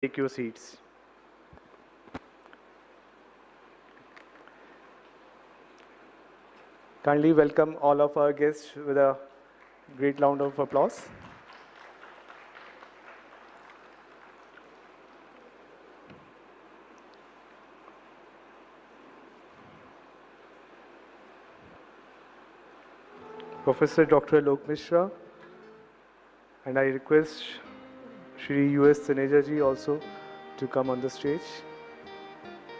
Take your seats. Kindly welcome all of our guests with a great round of applause. Professor Dr. Alok Mishra, and I request Shri U.S. Taneja ji also to come on the stage.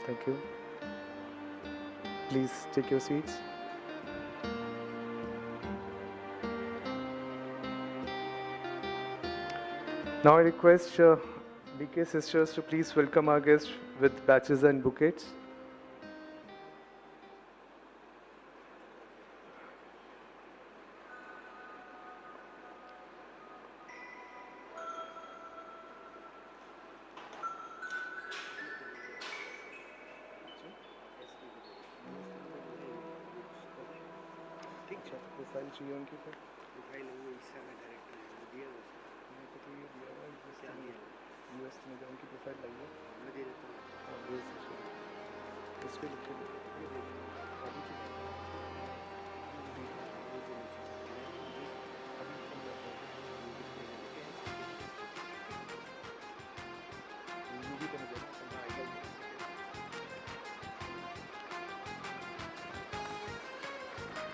Thank you. Please take your seats. Now I request BK sisters to please welcome our guests with patches and bouquets.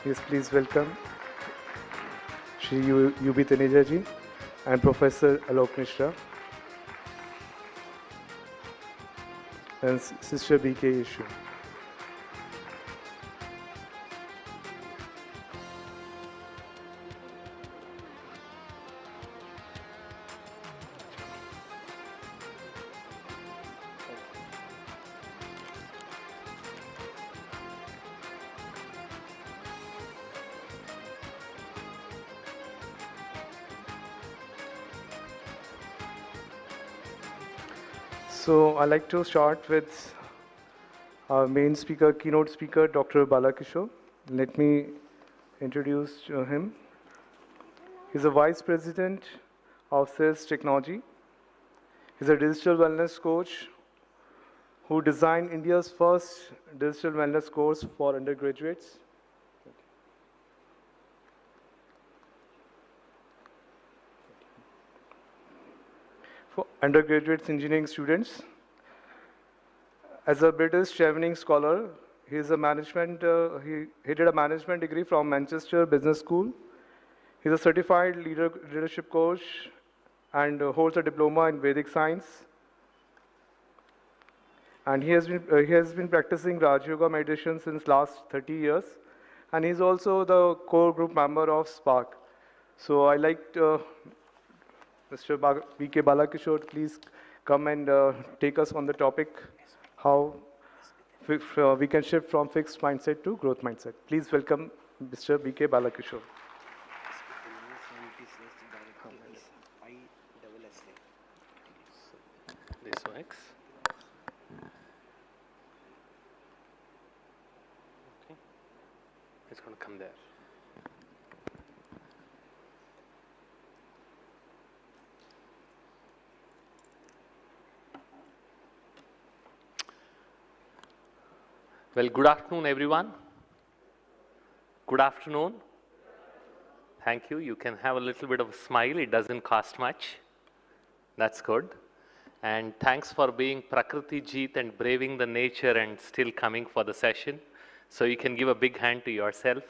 Yes, please welcome Shri U.B. Taneja ji and Professor Alok Mishra and Sister B.K. Yeshu. So I'd like to start with our main speaker, keynote speaker, Dr. Balakishore. Let me introduce him. He's a Vice President of Sales Technology. He's a digital wellness coach who designed India's first digital wellness course for undergraduates. For undergraduate engineering students. As a British traveling scholar, he did a management degree from Manchester Business School. He's a certified leadership coach and holds a diploma in Vedic science. And he has been practicing Raj Yoga meditation since last 30 years. And he's also the core group member of SpARC. So I like Mr. B.K. Balakishore, please come and take us on the topic, how we can shift from fixed mindset to growth mindset. Please welcome Mr. B.K. Balakishore. This works. Okay. It's going to come there. Well, good afternoon, everyone. Good afternoon. Thank you. You can have a little bit of a smile. It doesn't cost much. That's good. And thanks for being Prakriti Jeet and braving the nature and still coming for the session. So you can give a big hand to yourself.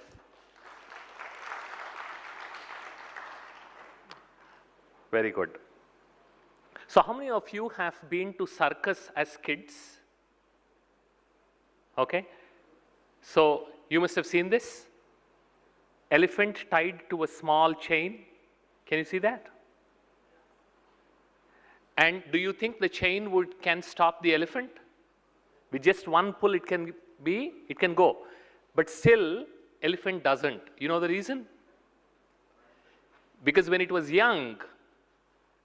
Very good. So how many of you have been to circus as kids? Okay, so you must have seen this. Elephant tied to a small chain. Can you see that? And do you think the chain can stop the elephant? With just one pull it can go. But still, elephant doesn't. You know the reason? Because when it was young,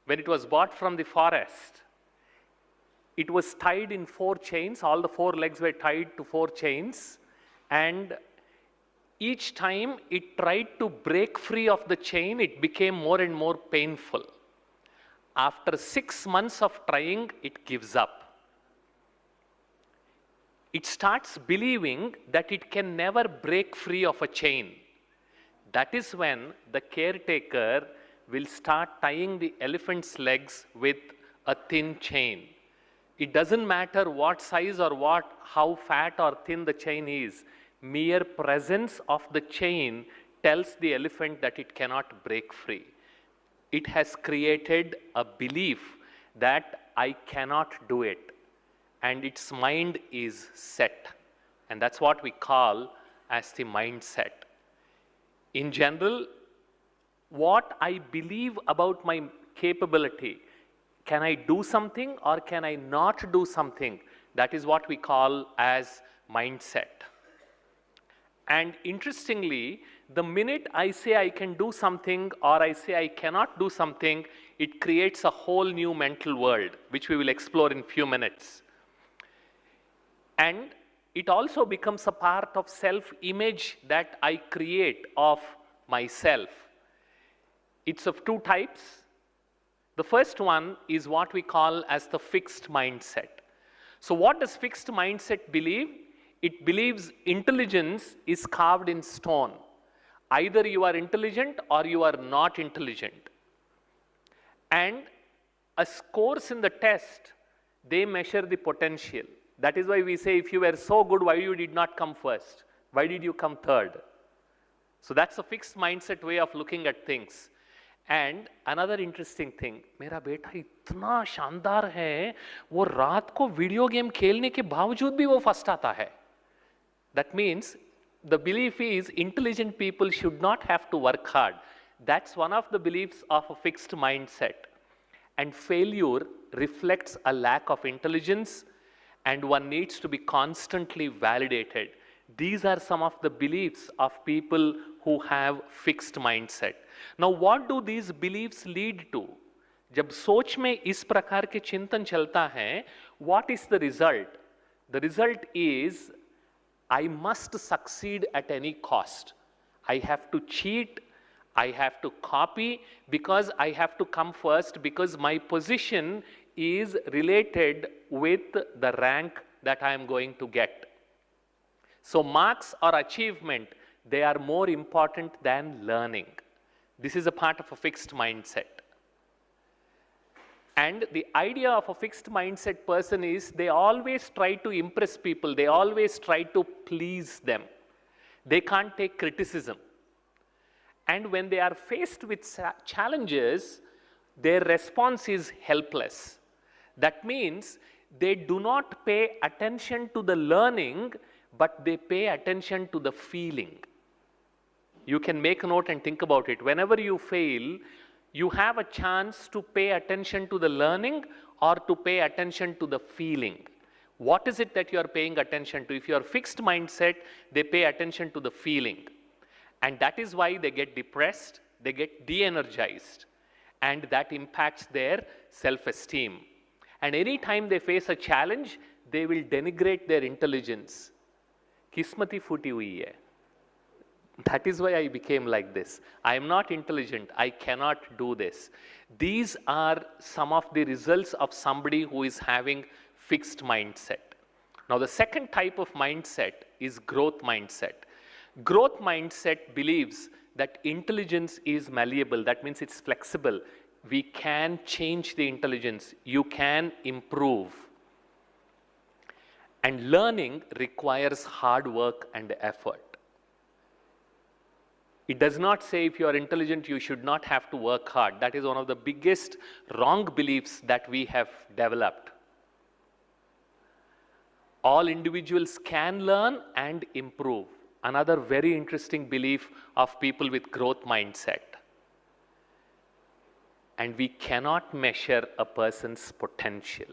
when it was bought from the forest, it was tied in 4 chains. All the 4 legs were tied to 4 chains. And each time it tried to break free of the chain, it became more and more painful. After 6 months of trying, it gives up. It starts believing that it can never break free of a chain. That is when the caretaker will start tying the elephant's legs with a thin chain. It doesn't matter what size or how fat or thin the chain is. Mere presence of the chain tells the elephant that it cannot break free. It has created a belief that I cannot do it, and its mind is set. And that's what we call as the mindset. In general, what I believe about my capability, can I do something or can I not do something? That is what we call as mindset. And interestingly, the minute I say I can do something or I say I cannot do something, it creates a whole new mental world, which we will explore in a few minutes. And it also becomes a part of self-image that I create of myself. It's of two types. The first one is what we call as the fixed mindset. So what does fixed mindset believe? It believes intelligence is carved in stone. Either you are intelligent or you are not intelligent. And a scores in the test, they measure the potential. That is why we say, if you were so good, why you did not come first? Why did you come third? So that's a fixed mindset way of looking at things. And another interesting thing, मेरा बेटा इतना शानदार है, वो रात को video game खेलने के बावजूद भी वो फर्स्ट आता है. That means the belief is intelligent people should not have to work hard. That's one of the beliefs of a fixed mindset. And failure reflects a lack of intelligence, and one needs to be constantly validated. These are some of the beliefs of people who have fixed mindset. Now, what do these beliefs lead to? जब सोच में इस प्रकार के चिंतन चलता है, what is the result? The result is, I must succeed at any cost. I have to cheat, I have to copy, because I have to come first, because my position is related with the rank that I am going to get. So marks or achievement, they are more important than learning. This is a part of a fixed mindset. And the idea of a fixed mindset person is they always try to impress people. They always try to please them. They can't take criticism. And when they are faced with challenges, their response is helpless. That means they do not pay attention to the learning, but they pay attention to the feeling. You can make a note and think about it. Whenever you fail, you have a chance to pay attention to the learning or to pay attention to the feeling. What is it that you are paying attention to? If you are fixed mindset, they pay attention to the feeling. And that is why they get depressed, they get de-energized, and that impacts their self-esteem. And anytime they face a challenge, they will denigrate their intelligence. Kismati futi hui hai. That is why I became like this. I am not intelligent. I cannot do this. These are some of the results of somebody who is having fixed mindset. Now, the second type of mindset is growth mindset. Growth mindset believes that intelligence is malleable. That means it's flexible. We can change the intelligence. You can improve. And learning requires hard work and effort. It does not say if you are intelligent, you should not have to work hard. That is one of the biggest wrong beliefs that we have developed. All individuals can learn and improve. Another very interesting belief of people with growth mindset. And we cannot measure a person's potential.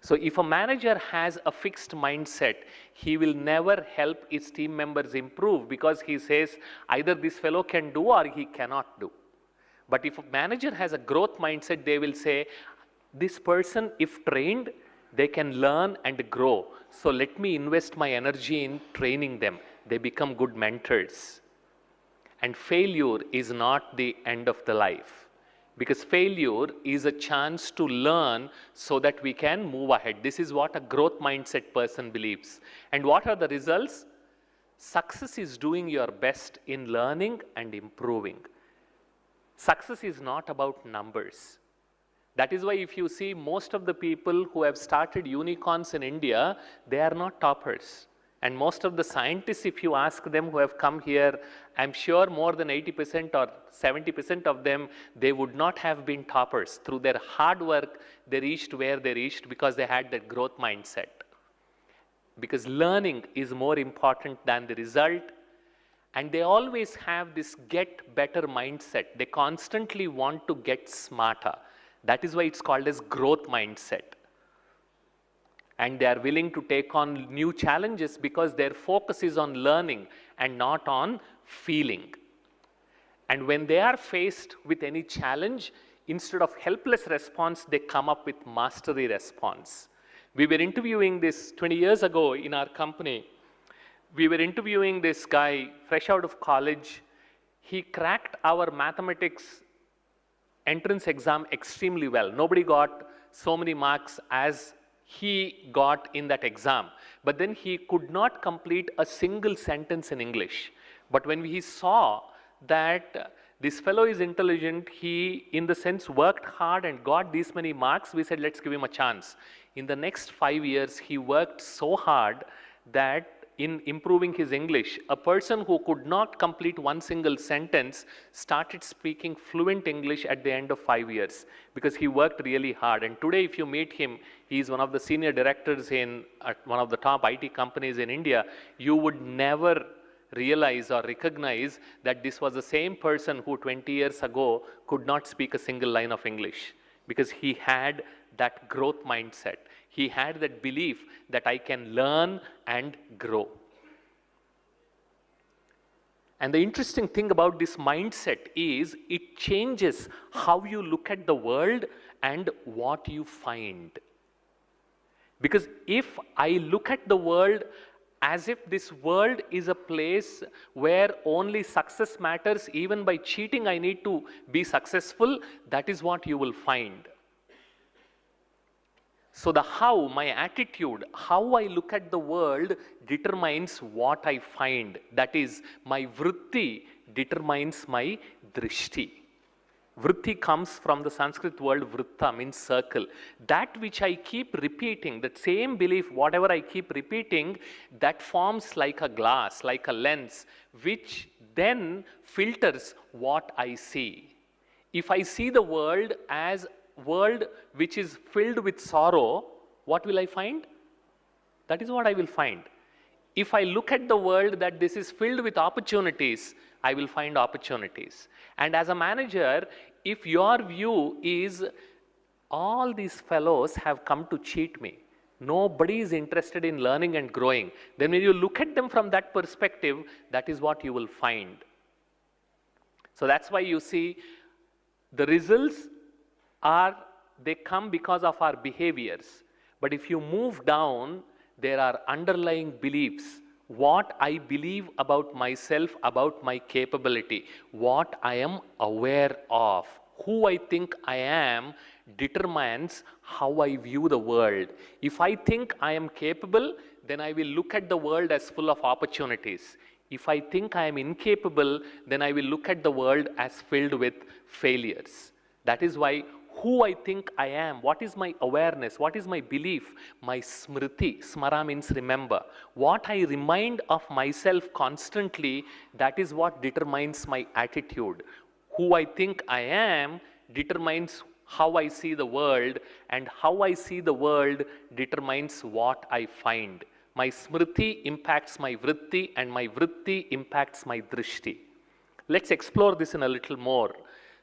So if a manager has a fixed mindset, he will never help his team members improve, because he says either this fellow can do or he cannot do. But if a manager has a growth mindset, they will say, this person, if trained, they can learn and grow. So let me invest my energy in training them. They become good mentors. And failure is not the end of the life. Because failure is a chance to learn so that we can move ahead. This is what a growth mindset person believes. And what are the results? Success is doing your best in learning and improving. Success is not about numbers. That is why if you see most of the people who have started unicorns in India, they are not toppers. And most of the scientists, if you ask them who have come here, I'm sure more than 80% or 70% of them, they would not have been toppers. Through their hard work, they reached where they reached because they had that growth mindset. Because learning is more important than the result. And they always have this get better mindset. They constantly want to get smarter. That is why it's called as growth mindset. And they are willing to take on new challenges because their focus is on learning and not on feeling. And when they are faced with any challenge, instead of helpless response, they come up with mastery response. We were interviewing this 20 years ago in our company. We were interviewing this guy fresh out of college. He cracked our mathematics entrance exam extremely well. Nobody got so many marks as he got in that exam. But then he could not complete a single sentence in English. But when he saw that this fellow is intelligent, he, in the sense, worked hard and got these many marks, we said, let's give him a chance. In the next 5 years, he worked so hard that in improving his English, a person who could not complete one single sentence started speaking fluent English at the end of 5 years because he worked really hard. And today, if you meet him, he is one of the senior directors in one of the top IT companies in India. You would never realize or recognize that this was the same person who 20 years ago could not speak a single line of English because he had that growth mindset. He had that belief that I can learn and grow. And the interesting thing about this mindset is it changes how you look at the world and what you find. Because if I look at the world as if this world is a place where only success matters, even by cheating I need to be successful, that is what you will find. So the how, my attitude, how I look at the world determines what I find. That is, my vritti determines my drishti. Vritti comes from the Sanskrit word vritta, means circle. That which I keep repeating, that same belief, whatever I keep repeating, that forms like a glass, like a lens, which then filters what I see. If I see the world as world which is filled with sorrow, what will I find? That is what I will find. If I look at the world that this is filled with opportunities, I will find opportunities. And as a manager, if your view is all these fellows have come to cheat me, nobody is interested in learning and growing, then when you look at them from that perspective, that is what you will find. So that's why you see the results they come because of our behaviors. But if you move down, there are underlying beliefs. What I believe about myself, about my capability, what I am aware of, who I think I am determines how I view the world. If I think I am capable, then I will look at the world as full of opportunities. If I think I am incapable, then I will look at the world as filled with failures. That is why who I think I am, what is my awareness, what is my belief, my smriti, smara means remember. What I remind of myself constantly, that is what determines my attitude. Who I think I am determines how I see the world, and how I see the world determines what I find. My smriti impacts my vritti, and my vritti impacts my drishti. Let's explore this in a little more.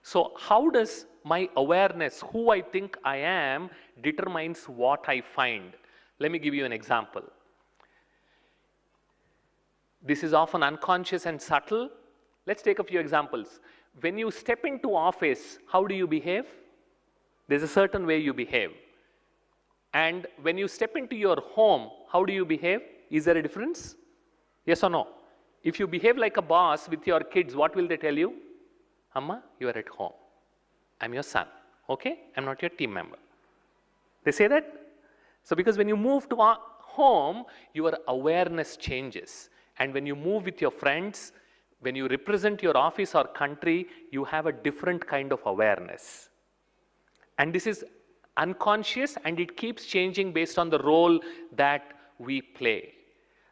So how does my awareness, who I think I am, determines what I find? Let me give you an example. This is often unconscious and subtle. Let's take a few examples. When you step into office, how do you behave? There's a certain way you behave. And when you step into your home, how do you behave? Is there a difference? Yes or no? If you behave like a boss with your kids, what will they tell you? Amma, you are at home. I'm your son, okay? I'm not your team member. They say that? So because when you move to home, your awareness changes. And when you move with your friends, when you represent your office or country, you have a different kind of awareness. And this is unconscious, and it keeps changing based on the role that we play.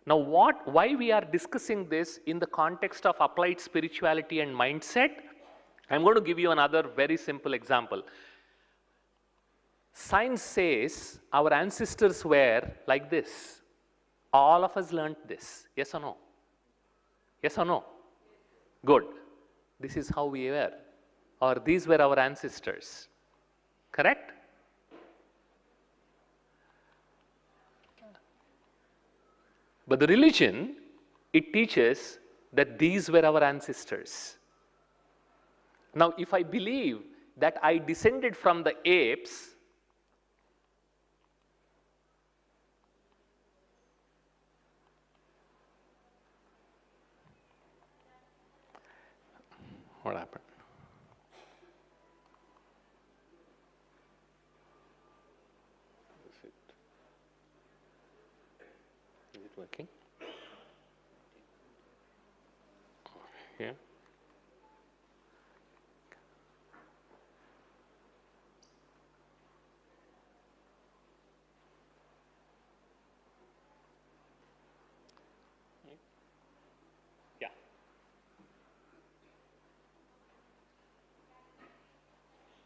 Now, why we are discussing this in the context of applied spirituality and mindset? I'm going to give you another very simple example. Science says our ancestors were like this. All of us learned this. Yes or no? Yes or no? Good. This is how we were. Or these were our ancestors. Correct? But the religion, it teaches that these were our ancestors. Now, if I believe that I descended from the apes, what happened? Is it working? Here. Yeah.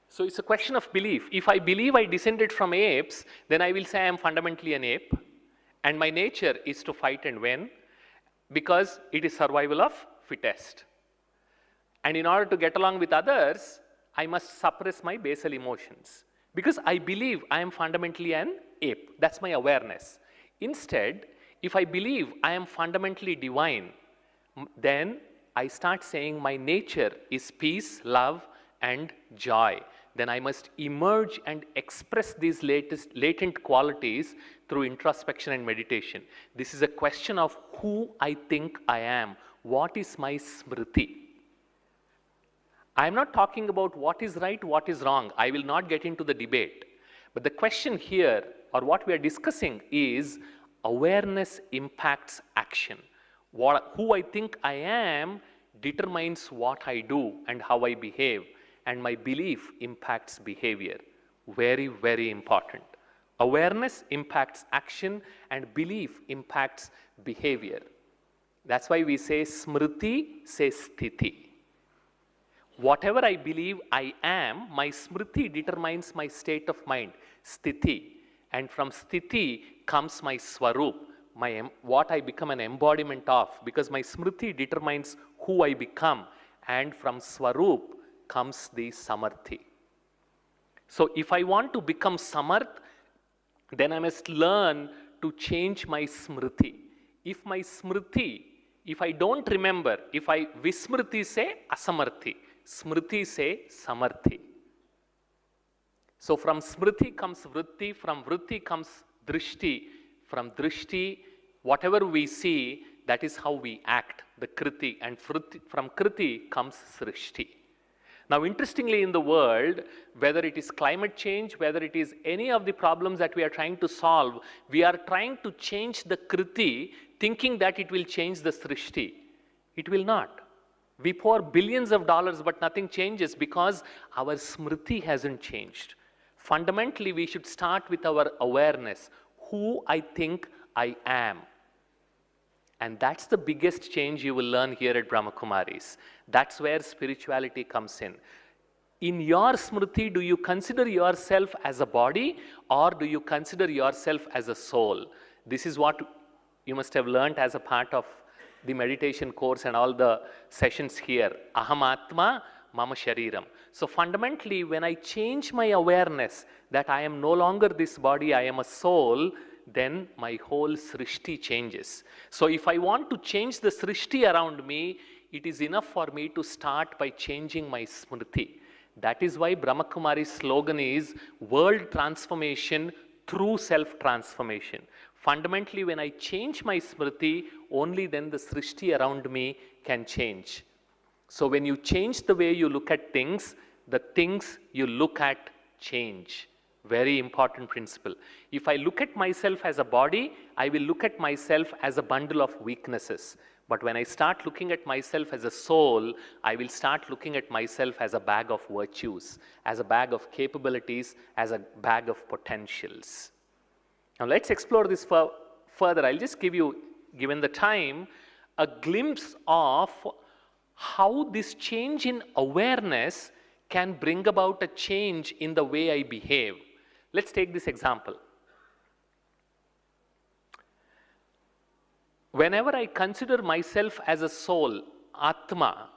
So it's a question of belief. If I believe I descended from apes, then I will say I am fundamentally an ape, and my nature is to fight and win, because it is survival of fittest. And in order to get along with others, I must suppress my basal emotions, because I believe I am fundamentally an ape. That's my awareness. Instead, if I believe I am fundamentally divine, then I start saying my nature is peace, love, and joy. Then I must emerge and express these latent qualities through introspection and meditation. This is a question of who I think I am. What is my smriti? I am not talking about what is right, what is wrong. I will not get into the debate. But the question here, or what we are discussing, is awareness impacts action. Who I think I am determines what I do and how I behave. And my belief impacts behavior. Very, very important. Awareness impacts action, and belief impacts behavior. That's why we say smriti, say sthiti. Whatever I believe I am, my smriti determines my state of mind, sthiti. And from sthiti comes my swarup, what I become an embodiment of, because my smriti determines who I become. And from swarup comes the samarthi. So if I want to become samarth, then I must learn to change my smriti. If my smriti, if I don't remember, if I vismriti say asamarthi, smriti say samarthi. So from smriti comes vritti, from vritti comes drishti, from drishti, whatever we see, that is how we act, the kriti, and from kriti comes srishti. Now, interestingly, in the world, whether it is climate change, whether it is any of the problems that we are trying to solve, we are trying to change the kriti, thinking that it will change the srishti. It will not. We pour billions of dollars, but nothing changes because our smriti hasn't changed. Fundamentally, we should start with our awareness, who I think I am. And that's the biggest change you will learn here at Brahma Kumaris. That's where spirituality comes in. In your smriti, do you consider yourself as a body, or do you consider yourself as a soul? This is what you must have learned as a part of the meditation course and all the sessions here. Aham Atma, Mama Shariram. So fundamentally, when I change my awareness that I am no longer this body, I am a soul, then my whole srishti changes. So if I want to change the srishti around me, it is enough for me to start by changing my smriti. That is why Brahma Kumari's slogan is world transformation through self-transformation. Fundamentally, when I change my smriti, only then the srishti around me can change. So when you change the way you look at things, the things you look at change. Very important principle. If I look at myself as a body, I will look at myself as a bundle of weaknesses. But when I start looking at myself as a soul, I will start looking at myself as a bag of virtues, as a bag of capabilities, as a bag of potentials. Now let's explore this further. I'll just give you, given the time, a glimpse of how this change in awareness can bring about a change in the way I behave. Let's take this example. Whenever I consider myself as a soul, Atma,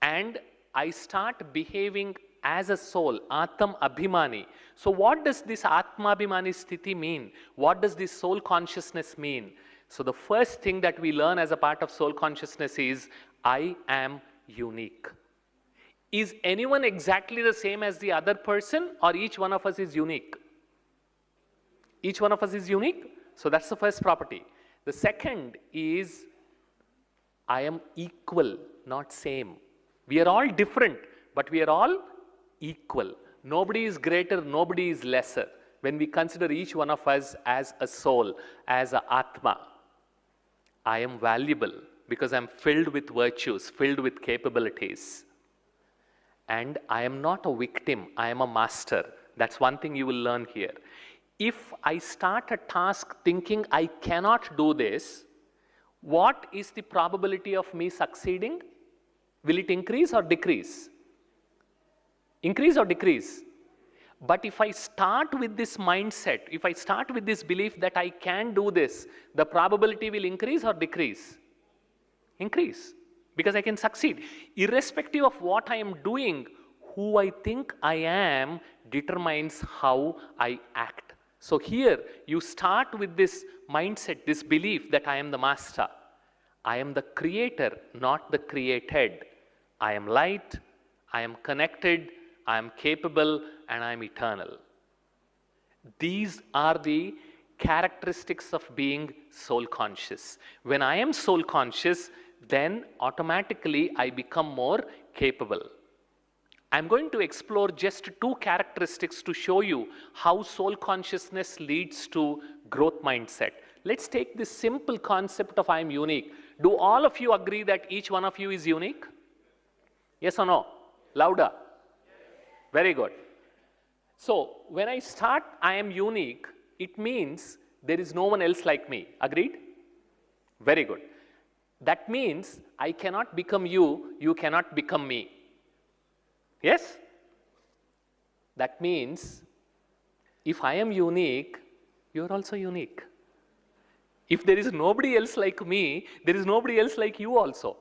and I start behaving as a soul, Atam Abhimani. So what does this Atma Abhimani Sthiti mean? What does this soul consciousness mean? So the first thing that we learn as a part of soul consciousness is, I am unique. Is anyone exactly the same as the other person, or each one of us is unique? Each one of us is unique. So that's the first property. The second is, I am equal, not same. We are all different, but we are all equal. Nobody is greater, nobody is lesser. When we consider each one of us as a soul, as an Atma, I am valuable because I am filled with virtues, filled with capabilities. And I am not a victim, I am a master. That's one thing you will learn here. If I start a task thinking I cannot do this, what is the probability of me succeeding? Will it increase or decrease? Increase or decrease? But if I start with this mindset, if I start with this belief that I can do this, the probability will increase or decrease? Increase, because I can succeed. Irrespective of what I am doing, who I think I am determines how I act. So here, you start with this mindset, this belief that I am the master. I am the creator, not the created. I am light, I am connected, I am capable, and I am eternal. These are the characteristics of being soul conscious. When I am soul conscious, then automatically I become more capable. I'm going to explore just two characteristics to show you how soul consciousness leads to growth mindset. Let's take this simple concept of I am unique. Do all of you agree that each one of you is unique? Yes or no? Louder. Very good. So when I start I am unique, it means there is no one else like me. Agreed? Very good. That means I cannot become you, you cannot become me. Yes? That means if I am unique, you are also unique. If there is nobody else like me, there is nobody else like you also.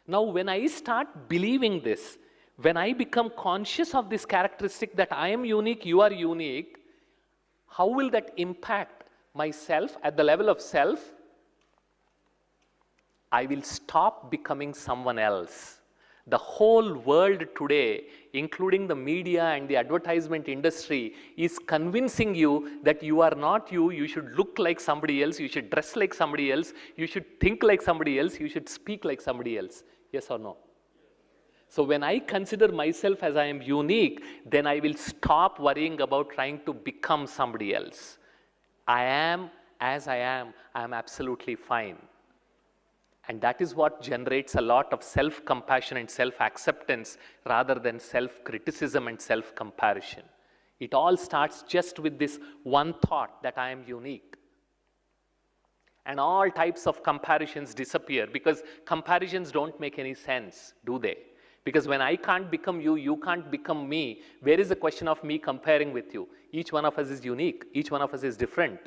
Now when I start believing this, when I become conscious of this characteristic that I am unique, you are unique, how will that impact myself at the level of self? I will stop becoming someone else. The whole world today, including the media and the advertisement industry, is convincing you that you are not you, you should look like somebody else, you should dress like somebody else, you should think like somebody else, you should speak like somebody else. Yes or no? So when I consider myself as I am unique, then I will stop worrying about trying to become somebody else. I am as I am absolutely fine. And that is what generates a lot of self-compassion and self-acceptance rather than self-criticism and self-comparison. It all starts just with this one thought that I am unique. And all types of comparisons disappear because comparisons don't make any sense, do they? Because when I can't become you, you can't become me, where is the question of me comparing with you? Each one of us is unique. Each one of us is different.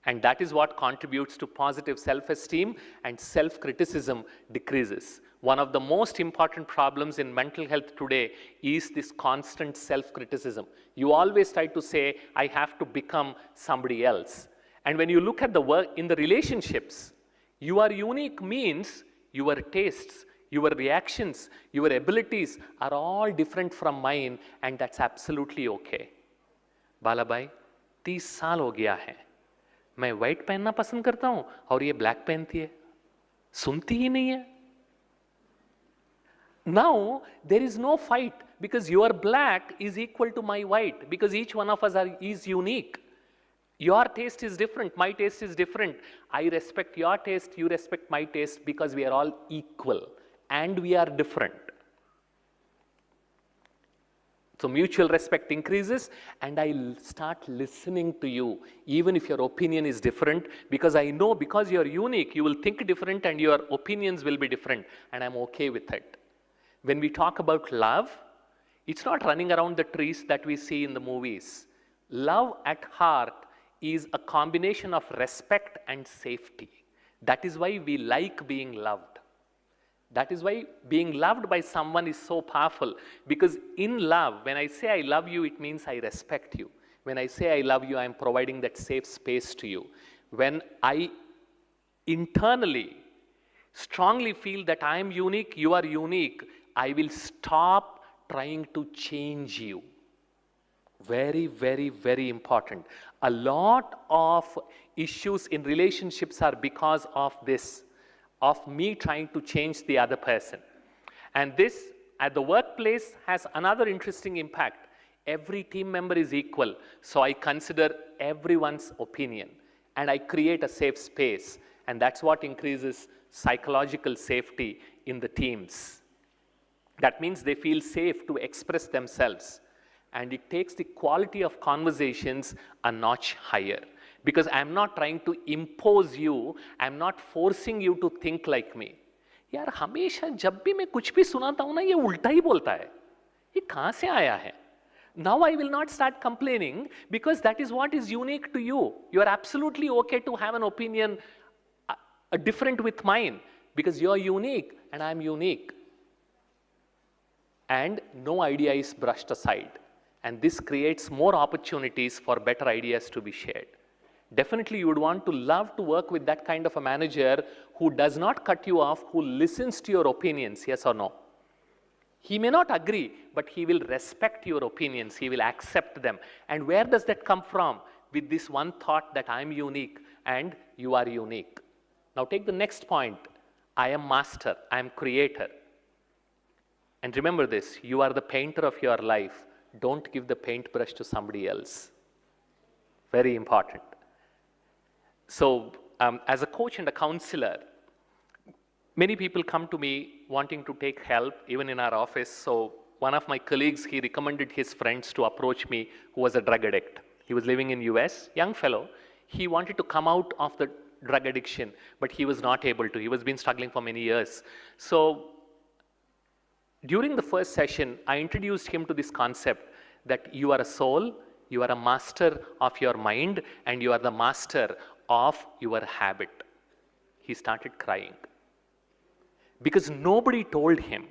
And that is what contributes to positive self-esteem, and self-criticism decreases. One of the most important problems in mental health today is this constant self-criticism. You always try to say, I have to become somebody else. And when you look at the work in the relationships, you are unique means your tastes, your reactions, your abilities are all different from mine, and that's absolutely okay. Balabai, 30 साल हो गया है, मैं white पहनना पसंद करता हूं और ये ब्लैक पहनती है, सुनती ही नहीं है. Now, there is no fight because your black is equal to my white because each one of us is unique. Your taste is different, my taste is different. I respect your taste, you respect my taste because we are all equal and we are different. So mutual respect increases and I start listening to you even if your opinion is different because I know because you are unique, you will think different and your opinions will be different and I'm okay with it. When we talk about love, it's not running around the trees that we see in the movies. Love at heart is a combination of respect and safety. That is why we like being loved. That is why being loved by someone is so powerful. Because in love, when I say I love you, it means I respect you. When I say I love you, I am providing that safe space to you. When I internally strongly feel that I am unique, you are unique, I will stop trying to change you. Very, very, very important. A lot of issues in relationships are because of this, of me trying to change the other person. And this, at the workplace, has another interesting impact. Every team member is equal, so I consider everyone's opinion, and I create a safe space, and that's what increases psychological safety in the teams. That means they feel safe to express themselves. And it takes the quality of conversations a notch higher. Because I'm not trying to impose you, I'm not forcing you to think like me. यार हमेशा जब भी मैं कुछ भी सुनाता हूँ ना ये उल्टा ही बोलता है. ये कहाँ से आया है? Now I will not start complaining because that is what is unique to you. You are absolutely okay to have an opinion different with mine because you are unique and I am unique. And no idea is brushed aside. And this creates more opportunities for better ideas to be shared. Definitely you would want to love to work with that kind of a manager who does not cut you off, who listens to your opinions, yes or no. He may not agree, but he will respect your opinions, he will accept them. And where does that come from? With this one thought that I am unique and you are unique. Now take the next point. I am master, I am creator. And remember this, you are the painter of your life. Don't give the paintbrush to somebody else. Very important. So, as a coach and a counselor, many people come to me wanting to take help, even in our office. So, one of my colleagues, he recommended his friends to approach me who was a drug addict. He was living in US, young fellow. He wanted to come out of the drug addiction, but he was not able to. He was been struggling for many years. So, during the first session, I introduced him to this concept that you are a soul, you are a master of your mind, and you are the master of your habit. He started crying. Because nobody told him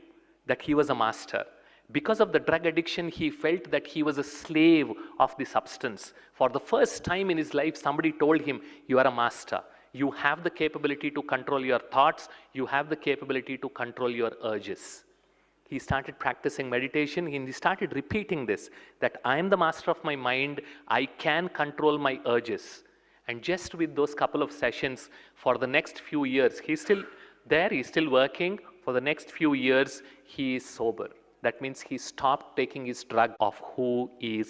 that he was a master. Because of the drug addiction, he felt that he was a slave of the substance. For the first time in his life, somebody told him, you are a master. You have the capability to control your thoughts. You have the capability to control your urges. He started practicing meditation and he started repeating this, that I am the master of my mind, I can control my urges. And just with those couple of sessions, for the next few years, he's still there, he's still working. For the next few years, he is sober. That means he stopped taking his drug of who he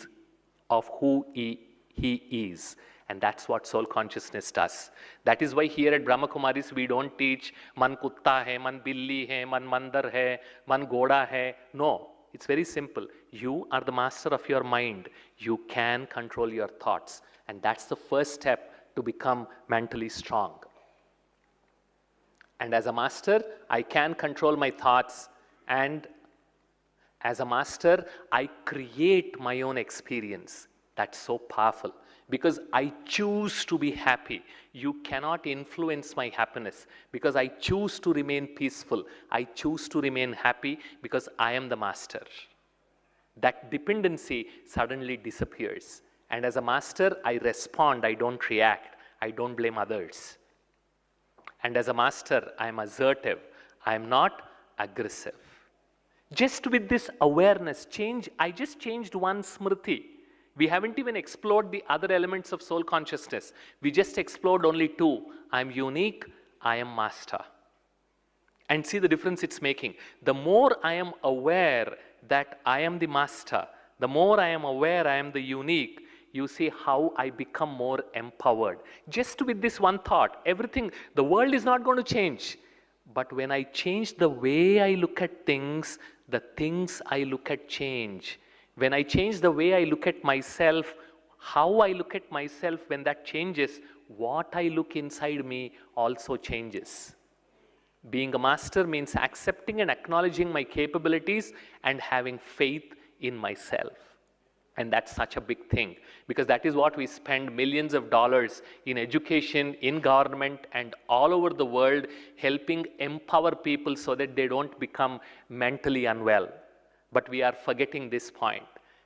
is. And that's what soul consciousness does. That is why here at Brahma Kumaris we don't teach man kutta hai, man billi hai, man mandar hai, man goda hai. No, it's very simple. You are the master of your mind. You can control your thoughts. And that's the first step to become mentally strong. And as a master, I can control my thoughts. And as a master, I create my own experience. That's so powerful. Because I choose to be happy. You cannot influence my happiness. Because I choose to remain peaceful. I choose to remain happy because I am the master. That dependency suddenly disappears. And as a master, I respond, I don't react. I don't blame others. And as a master, I am assertive. I am not aggressive. Just with this awareness change, I just changed one smriti. We haven't even explored the other elements of soul consciousness. We just explored only two. I am unique, I am master. And see the difference it's making. The more I am aware that I am the master, the more I am aware I am the unique, you see how I become more empowered. Just with this one thought, everything, the world is not going to change. But when I change the way I look at things, the things I look at change. When I change the way I look at myself, how I look at myself, when that changes, what I look inside me also changes. Being a master means accepting and acknowledging my capabilities and having faith in myself. And that's such a big thing, because that is what we spend millions of dollars in education, in government, and all over the world, helping empower people so that they don't become mentally unwell. But we are forgetting this point.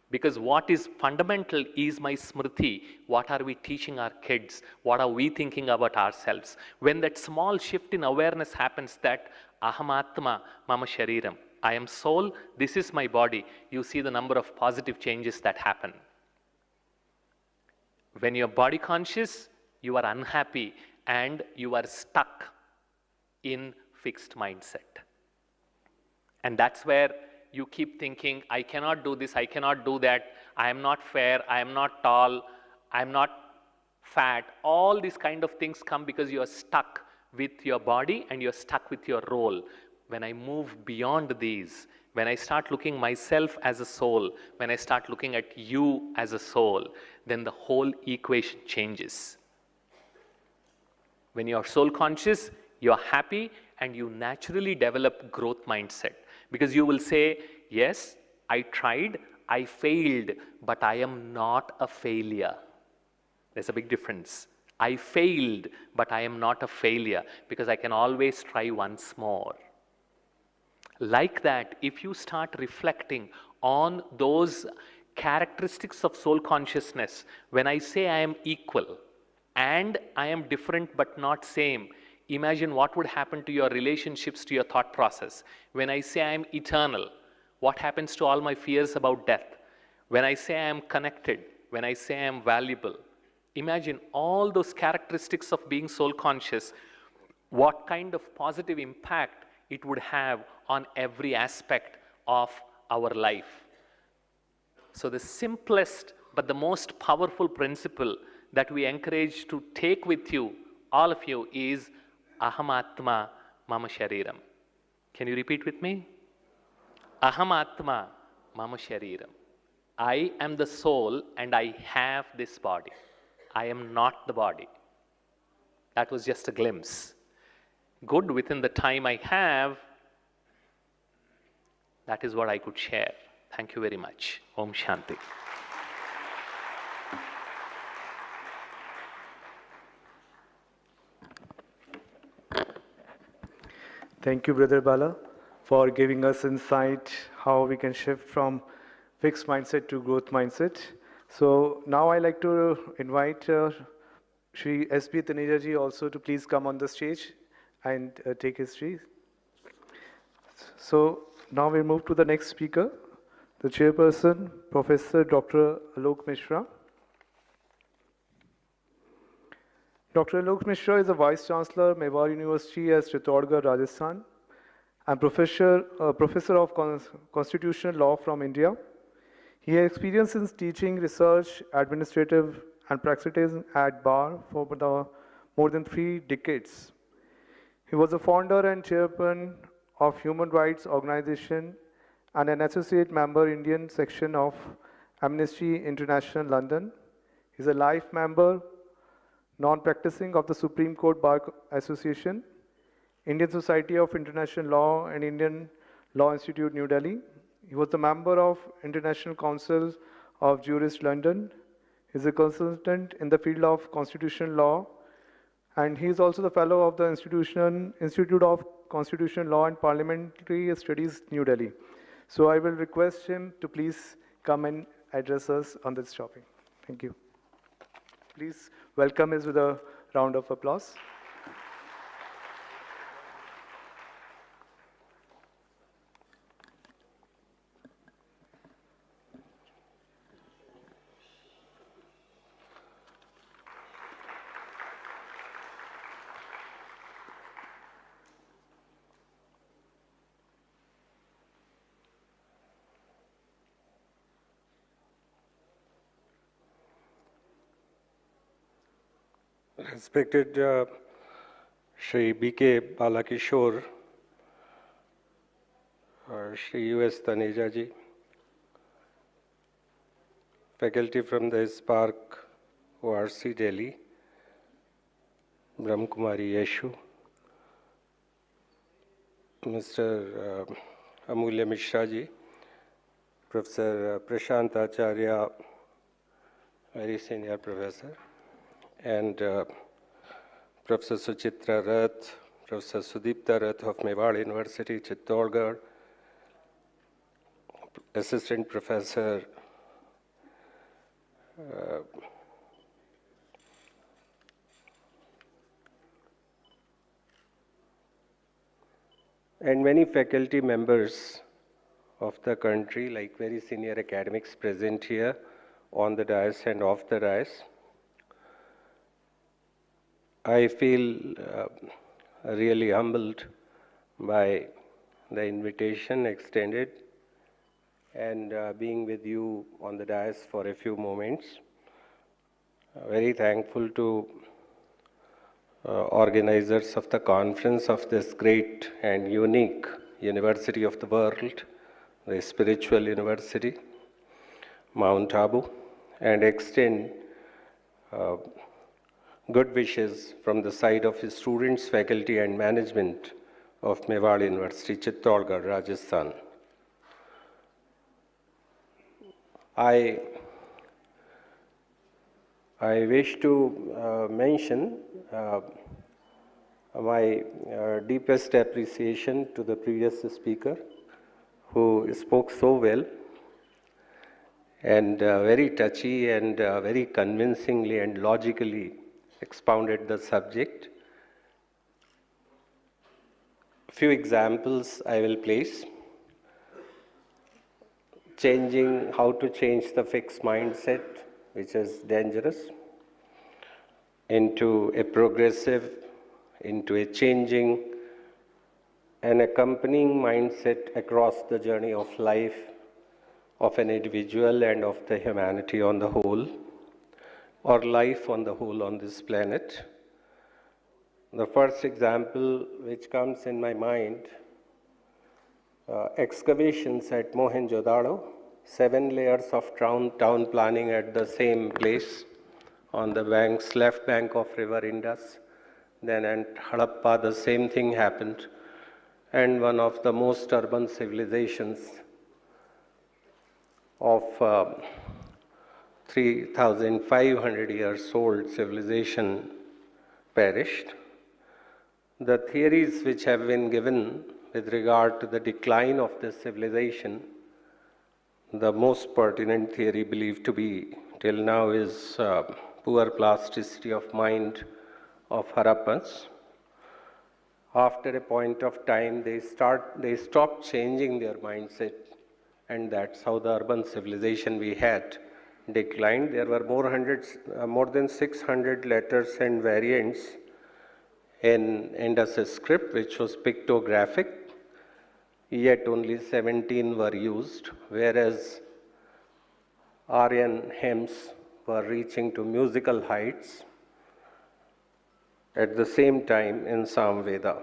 Because what is fundamental is my smriti. What are we teaching our kids? What are we thinking about ourselves? When that small shift in awareness happens, that ahamatma mama shariram, I am soul, this is my body, you see the number of positive changes that happen. When you're body conscious, you are unhappy and you are stuck in fixed mindset. And that's where you keep thinking, I cannot do this, I cannot do that, I am not fair, I am not tall, I am not fat. All these kind of things come because you are stuck with your body and you're stuck with your role. When I move beyond these, when I start looking myself as a soul, when I start looking at you as a soul, then the whole equation changes. When you are soul conscious, you are happy and you naturally develop growth mindset. Because you will say, yes, I tried, I failed, but I am not a failure. There's a big difference. I failed, but I am not a failure, because I can always try once more. Like that, if you start reflecting on those characteristics of soul consciousness, when I say I am equal and I am different but not same, imagine what would happen to your relationships, to your thought process. When I say I am eternal, what happens to all my fears about death? When I say I am connected, when I say I am valuable, imagine all those characteristics of being soul conscious, what kind of positive impact it would have on every aspect of our life. So the simplest but the most powerful principle that we encourage to take with you, all of you, is Ahamatma mama shariram. Can you repeat with me? Ahamatma mama shariram. I am the soul and I have this body. I am not the body. That was just a glimpse. Good, within the time I have, that is what I could share. Thank you very much. Om Shanti. Thank you, Brother Bala, for giving us insight how we can shift from fixed mindset to growth mindset. So now I like to invite Shri S.B. Taneja ji also to please come on the stage and take his seat. So now we move to the next speaker, the chairperson, Professor Dr. Alok Mishra. Dr. Alok Mishra is a Vice Chancellor, Mewar University at Chittorgarh, Rajasthan, and Professor of Constitutional Law from India. He has experience in teaching, research, administrative, and practicing at bar for more than 3 decades. He was a founder and chairman of Human Rights Organization and an associate member Indian section of Amnesty International London. He is a life member, non-practicing of the Supreme Court Bar Association, Indian Society of International Law and Indian Law Institute, New Delhi. He was a member of International Council of Jurists, London. He is a consultant in the field of constitutional law, and he is also the fellow of the Institute of Constitutional Law and Parliamentary Studies, New Delhi. So I will request him to please come and address us on this topic. Thank you. Please welcome us with a round of applause. Respected Shri B.K. Balakishore, Shri U.S. Taneja ji, faculty from the SpARC ORC Delhi, Brahmkumari Yeshu, Mr. Amulya Mishra ji, Professor Prashant Acharya, very senior professor, and Professor Suchitra Rath, Professor Sudipta Rath of Mewar University, Chittorgarh, Assistant Professor and many faculty members of the country, like very senior academics present here on the dais and off the dais. I feel really humbled by the invitation extended and being with you on the dais for a few moments. Very thankful to organizers of the conference of this great and unique university of the world, the spiritual university, Mount Abu, and extend good wishes from the side of his students, faculty, and management of Mewar University, Chittorgarh, Rajasthan. I wish to mention my deepest appreciation to the previous speaker, who spoke so well and very touchy and very convincingly and logically expounded the subject. Few examples I will place. How to change the fixed mindset, which is dangerous, into a progressive, into a changing and accompanying mindset across the journey of life of an individual and of the humanity on the whole, or life on the whole on this planet. The first example which comes in my mind, excavations at Mohenjo-daro, 7 layers of town planning at the same place on the left bank of river Indus. Then at Harappa the same thing happened, and one of the most urban civilizations of 3,500 years old civilization perished. The theories which have been given with regard to the decline of this civilization, the most pertinent theory believed to be till now is poor plasticity of mind of Harappans. After a point of time, they stopped changing their mindset, and that's how the urban civilization we had declined. There were more than 600 letters and variants in Indus script, which was pictographic, yet only 17 were used, whereas Aryan hymns were reaching to musical heights at the same time in Samveda.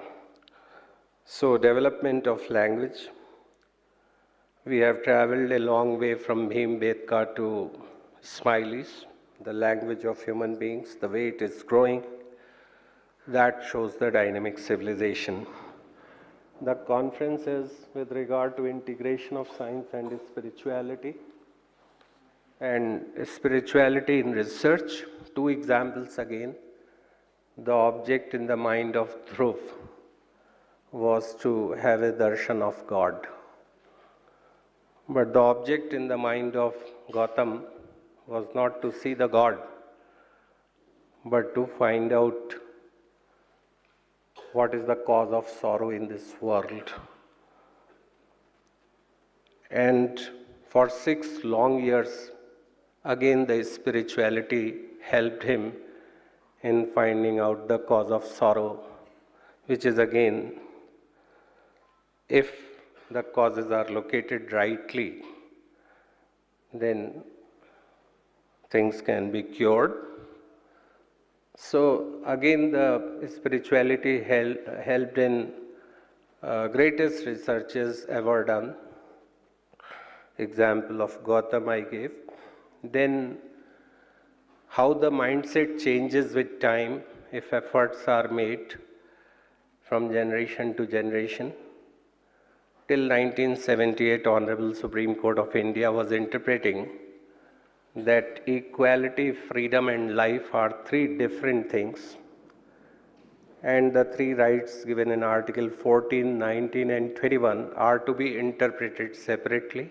So, development of language. We have traveled a long way from Bhimbedka to Smileys, the language of human beings, the way it is growing. That shows the dynamic civilization. The conference is with regard to integration of science and spirituality. And spirituality in research, 2 examples again. The object in the mind of Dhruv was to have a darshan of God. But the object in the mind of Gautam was not to see the God, but to find out what is the cause of sorrow in this world. And for 6 long years, again the spirituality helped him in finding out the cause of sorrow, which is again, if the causes are located rightly, then things can be cured. So again, the spirituality helped in greatest researches ever done. Example of Gautam I gave. Then how the mindset changes with time if efforts are made from generation to generation. Till 1978, Honorable Supreme Court of India was interpreting that equality, freedom and life are three different things. And the three rights given in Article 14, 19 and 21 are to be interpreted separately.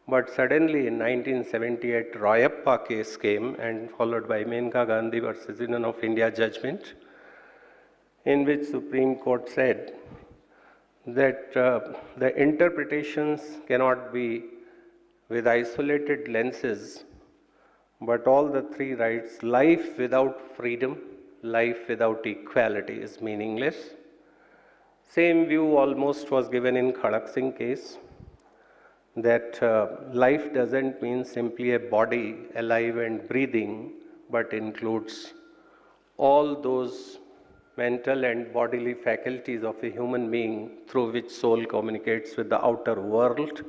But suddenly in 1978, Royappa case came and followed by Menka Gandhi versus Union of India judgment, in which Supreme Court said that the interpretations cannot be with isolated lenses, but all the three rights, life without freedom, life without equality is meaningless. Same view almost was given in Khadak Singh case, that life doesn't mean simply a body alive and breathing, but includes all those mental and bodily faculties of a human being through which soul communicates with the outer world.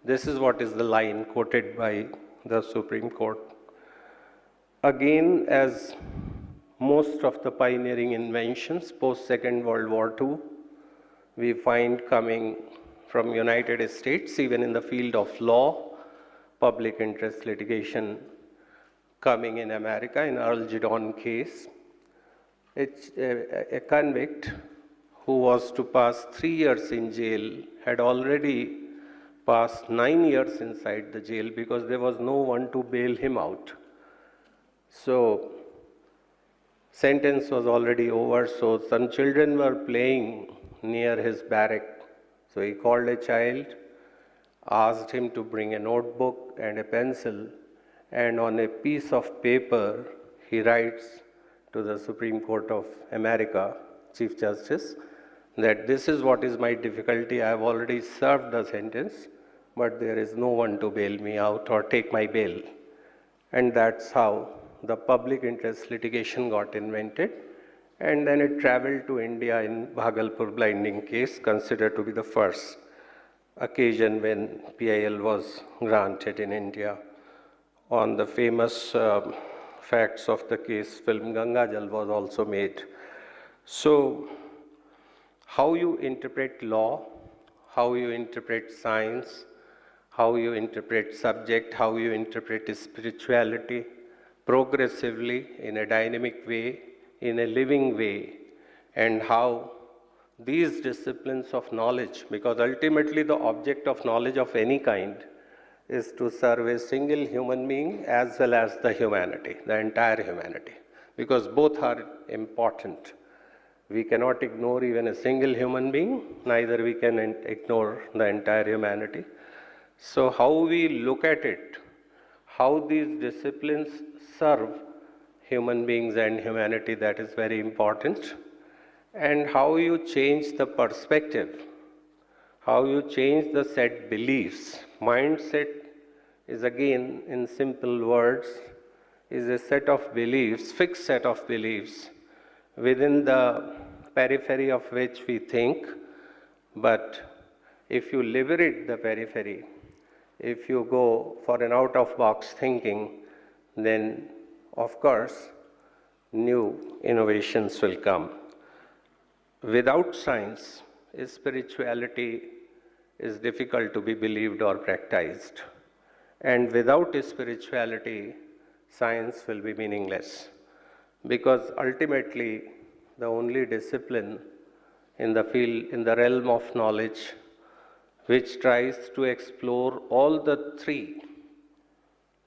This is what is the line quoted by the Supreme Court. Again, as most of the pioneering inventions post-Second World War II, we find coming from United States, even in the field of law, public interest litigation coming in America, in Earl Giddon case. It's a convict who was to pass 3 years in jail had already passed 9 years inside the jail because there was no one to bail him out. So, sentence was already over, so some children were playing near his barrack. So he called a child, asked him to bring a notebook and a pencil, and on a piece of paper, he writes to the Supreme Court of America, Chief Justice, that this is what is my difficulty. I have already served the sentence, but there is no one to bail me out or take my bail. And that's how the public interest litigation got invented. And then it traveled to India in Bhagalpur blinding case, considered to be the first occasion when PIL was granted in India. On the famous facts of the case, film Gangajal was also made. So, how you interpret law, how you interpret science, how you interpret subject, how you interpret spirituality, progressively, in a dynamic way, in a living way, and how these disciplines of knowledge, because ultimately the object of knowledge of any kind is to serve a single human being as well as the humanity, the entire humanity, because both are important. We cannot ignore even a single human being, neither we can ignore the entire humanity. So how we look at it, how these disciplines serve human beings and humanity, that is very important. And how you change the perspective, how you change the set beliefs. Mindset is, again, in simple words, is a set of beliefs, fixed set of beliefs, within the periphery of which we think. But if you liberate the periphery, if you go for an out-of-box thinking, then of course, new innovations will come. Without science, spirituality is difficult to be believed or practiced. And without spirituality, science will be meaningless. Because ultimately, the only discipline in the field, in the realm of knowledge, which tries to explore all the three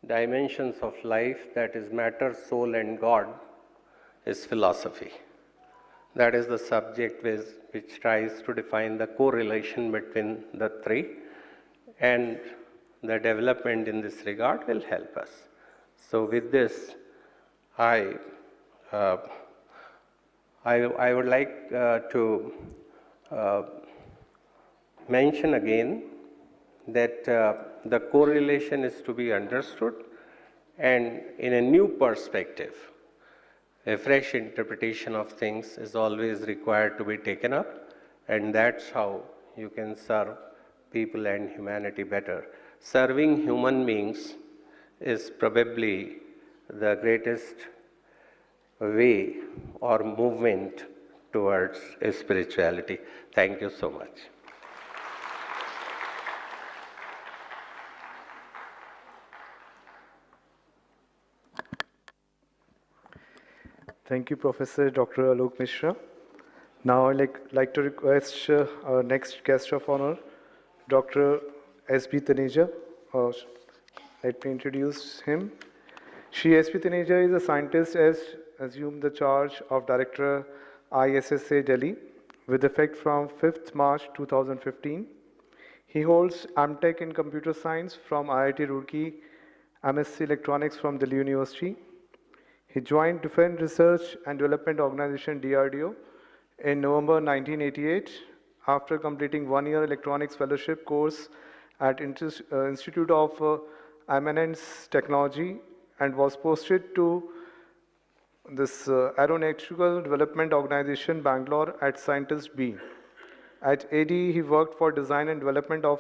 dimensions of life, that is matter, soul and God, is philosophy. That is the subject which tries to define the correlation between the three, and the development in this regard will help us. So with this, I would like to mention again that the correlation is to be understood and in a new perspective. A fresh interpretation of things is always required to be taken up, and that's how you can serve people and humanity better. Serving human beings is probably the greatest way or movement towards spirituality. Thank you so much. Thank you, Professor Dr. Alok Mishra. Now I'd like to request our next guest of honor, Dr. S.B. Taneja. Let me introduce him. Shri S.B. Taneja is a scientist as assumed the charge of Director ISSA Delhi with effect from 5th March 2015. He holds MTech in Computer Science from IIT Roorkee, MSc Electronics from Delhi University. He joined Defense Research and Development Organization DRDO in November 1988 after completing one-year electronics fellowship course at Institute of Eminence Technology and was posted to this Aeronautical Development Organization Bangalore at Scientist B. At AD, he worked for design and development of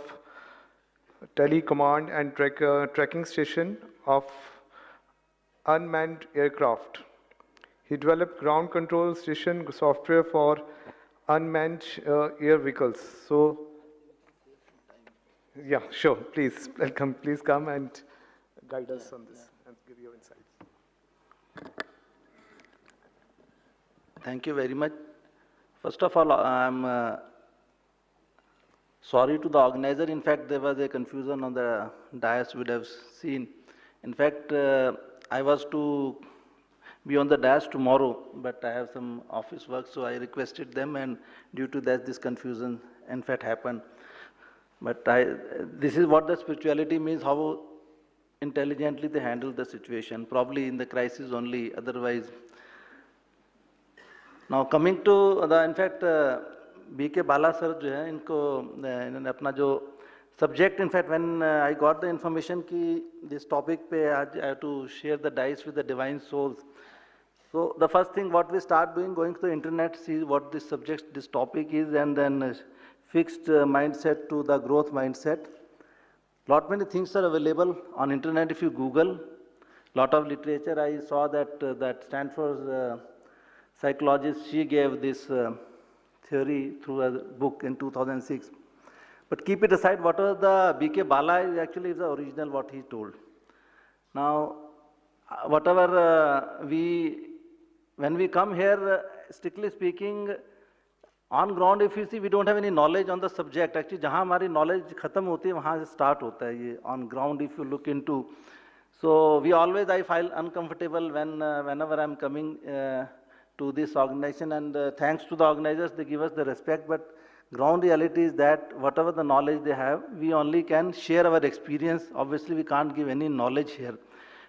telecommand and tracking station of unmanned aircraft. He developed ground control station software for unmanned air vehicles. So, yeah, sure, please, welcome. Please come and guide us on this and give your insights. Thank you very much. First of all, I'm sorry to the organizer. In fact, there was a confusion on the dais we would have seen. In fact, I was to be on the dais tomorrow, but I have some office work, so I requested them, and due to that, this confusion in fact happened. But this is what the spirituality means, how intelligently they handle the situation, probably in the crisis only, otherwise. Now coming to the, in fact, B.K. Bala sir जो है इन्होंने अपना जो subject, in fact, when I got the information कि this topic पे आज I have to share the dice with the divine souls. So the first thing what we start doing, going to the internet, see what this subject, this topic is, and then fixed mindset to the growth mindset. Lot many things are available on internet if you Google. Lot of literature. I saw that that Stanford's psychologist, she gave this theory through a book in 2006. But keep it aside, whatever the B.K. Bala is actually the original what he told. Now, whatever when we come here, strictly speaking, on ground, if you see, we don't have any knowledge on the subject. Actually, जहाँ हमारी knowledge खत्म होती है, वहाँ से start होता है ये. On ground, if you look into, so we always, I feel uncomfortable whenever I'm coming to this organization, and thanks to the organizers, they give us the respect. But ground reality is that whatever the knowledge they have, we only can share our experience. Obviously, we can't give any knowledge here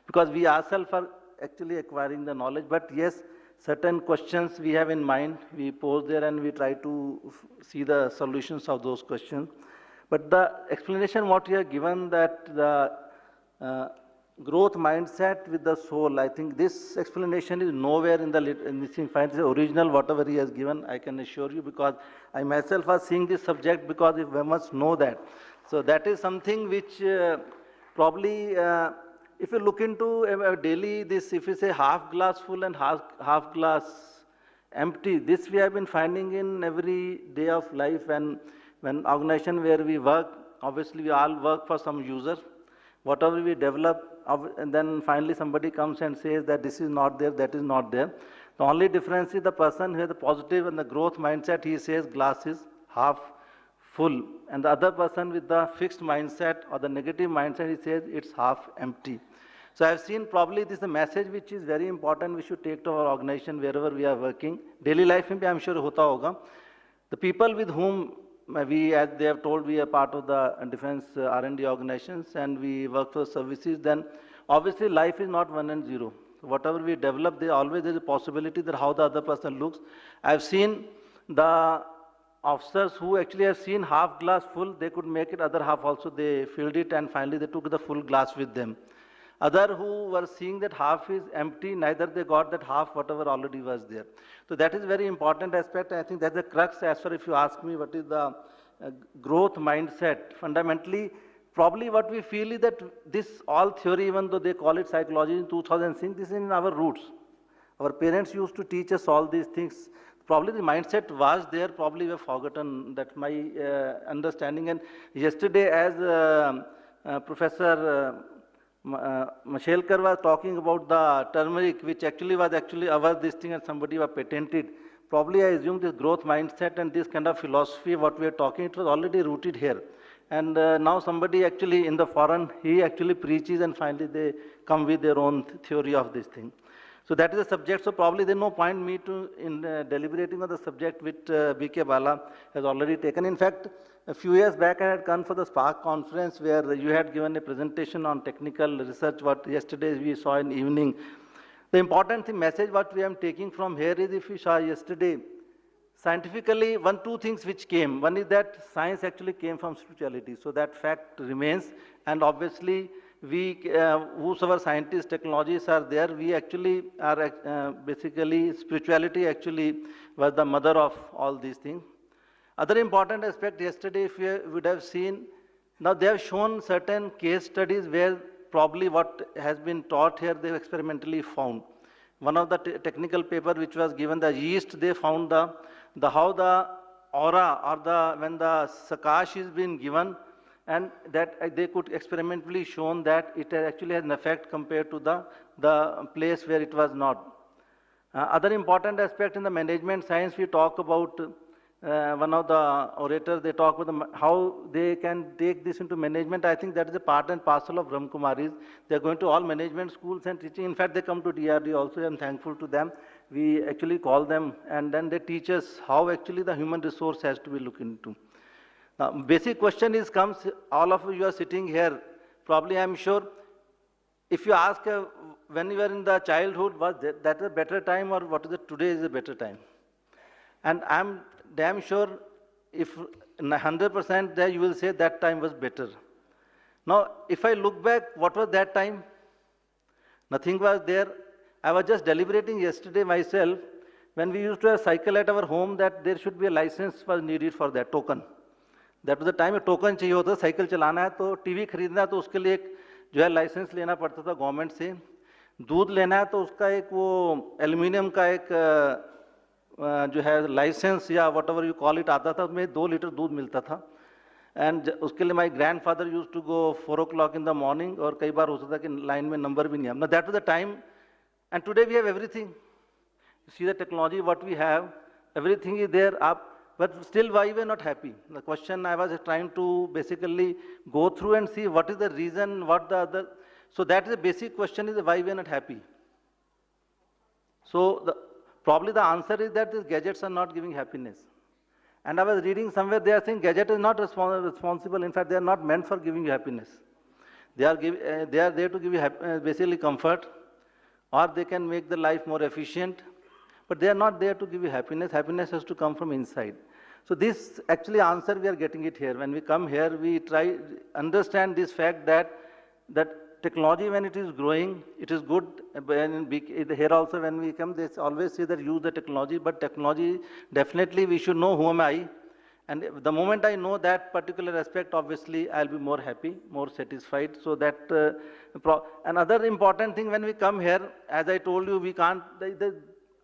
because we ourselves are actually acquiring the knowledge. But yes, certain questions we have in mind, we pose there and we try to see the solutions of those questions. But the explanation what you have given, that the growth mindset with the soul, I think this explanation is nowhere in this original, whatever he has given, I can assure you, because I myself was seeing this subject because if we must know that. So that is something which probably, if you look into daily this, if you say half glass full and half glass empty, this we have been finding in every day of life. And when organization where we work, obviously we all work for some user. Whatever we develop, and then finally somebody comes and says that this is not there, that is not there. The only difference is the person who has the positive and the growth mindset, he says glass is half full. And the other person with the fixed mindset or the negative mindset, he says it's half empty. So I've seen probably this is a message which is very important we should take to our organization wherever we are working. Daily life mein bhi I'm sure hota hoga. The people with whom we, as they have told, we are part of the defense R&D organizations and we work for services, then obviously life is not 1 and 0. Whatever we develop, there always is a possibility that how the other person looks. I've seen the officers who actually have seen half glass full, they could make it other half also, they filled it and finally they took the full glass with them. Other who were seeing that half is empty, neither they got that half whatever already was there. So that is very important aspect. I think that's the crux as far if you ask me what is the growth mindset. Fundamentally, probably what we feel is that this all theory, even though they call it psychology in 2006, this is in our roots. Our parents used to teach us all these things. Probably the mindset was there, probably we have forgotten. That's my understanding. And yesterday, as Professor Mashelkar was talking about the turmeric, which actually was our this thing and somebody was patented. Probably I assume this growth mindset and this kind of philosophy, what we are talking, it was already rooted here. And now somebody actually in the foreign, he actually preaches and finally they come with their own theory of this thing. So that is the subject. So probably there is no point me to deliberating on the subject which B.K. Bala has already taken. In fact, a few years back I had come for the SpARC conference where you had given a presentation on technical research, what yesterday we saw in evening. The important message what we am taking from here is, if you saw yesterday, scientifically, two things which came. One is that science actually came from spirituality. So that fact remains. And obviously, we, whosoever scientists, technologies are there, we actually are basically, spirituality actually was the mother of all these things. Other important aspect yesterday, if you would have seen, now they have shown certain case studies where probably what has been taught here, they have experimentally found. One of the technical paper which was given, the yeast, they found how the aura or when the sakash is being given, and that they could experimentally shown that it actually has an effect compared to the place where it was not. Other important aspect in the management science, we talk about one of the orators, they talk about how they can take this into management. I think that is a part and parcel of Brahmakumaris. They are going to all management schools and teaching. In fact, they come to DRD also. I am thankful to them. We actually call them and then they teach us how actually the human resource has to be looked into. Now, basic question is comes, all of you are sitting here, probably I am sure, if you ask when you were in the childhood, was that a better time or what is it today is a better time? And I am damn sure if 100% there you will say that time was better. Now, if I look back, what was that time? Nothing was there. I was just deliberating yesterday myself, when we used to have cycle at our home, that there should be a license was needed for that token. That was the time a token चाहिए होता cycle चलाना है तो TV खरीदना है तो उसके लिए एक जो है लाइसेंस लेना पड़ता था गवर्नमेंट से दूध लेना है तो उसका एक वो एल्युमिनियम का एक जो है लाइसेंस या what ever you call it आता था उसमें 2 लीटर दूध मिलता था एंड उसके लिए my grandfather use to go 4 o'clock in the morning और कई बार होता था कि लाइन में नंबर भी नहीं है. That was the time and today we have everything. See the technology what we have, everything is there up, but still why we are not happy? The question I was trying to basically go through and see what is the reason, what the other. So that is the basic question is why we are not happy. So probably the answer is that these gadgets are not giving happiness. And I was reading somewhere they are saying gadget is not responsible. In fact, they are not meant for giving you happiness. They are there to give you basically comfort, or they can make the life more efficient. But they are not there to give you happiness. Happiness has to come from inside. So this actually answer we are getting it here. When we come here, we try understand this fact that technology when it is growing, it is good. Here also when we come, they always say that use the technology. But technology, definitely we should know who am I. And the moment I know that particular aspect, obviously I'll be more happy, more satisfied. So that another important thing when we come here, as I told you, we can't.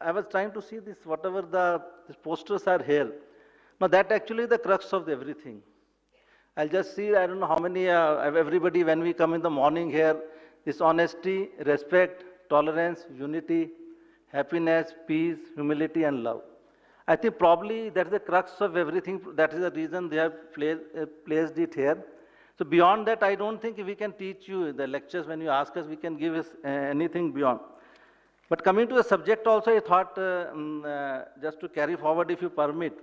I was trying to see this, whatever the posters are here. Now that actually is the crux of everything. I'll just see, I don't know how many, everybody when we come in the morning here, this honesty, respect, tolerance, unity, happiness, peace, humility and love. I think probably that's the crux of everything. That is the reason they have placed it here. So beyond that, I don't think we can teach you the lectures when you ask us, we can give us anything beyond. But coming to the subject also, I thought just to carry forward, if you permit,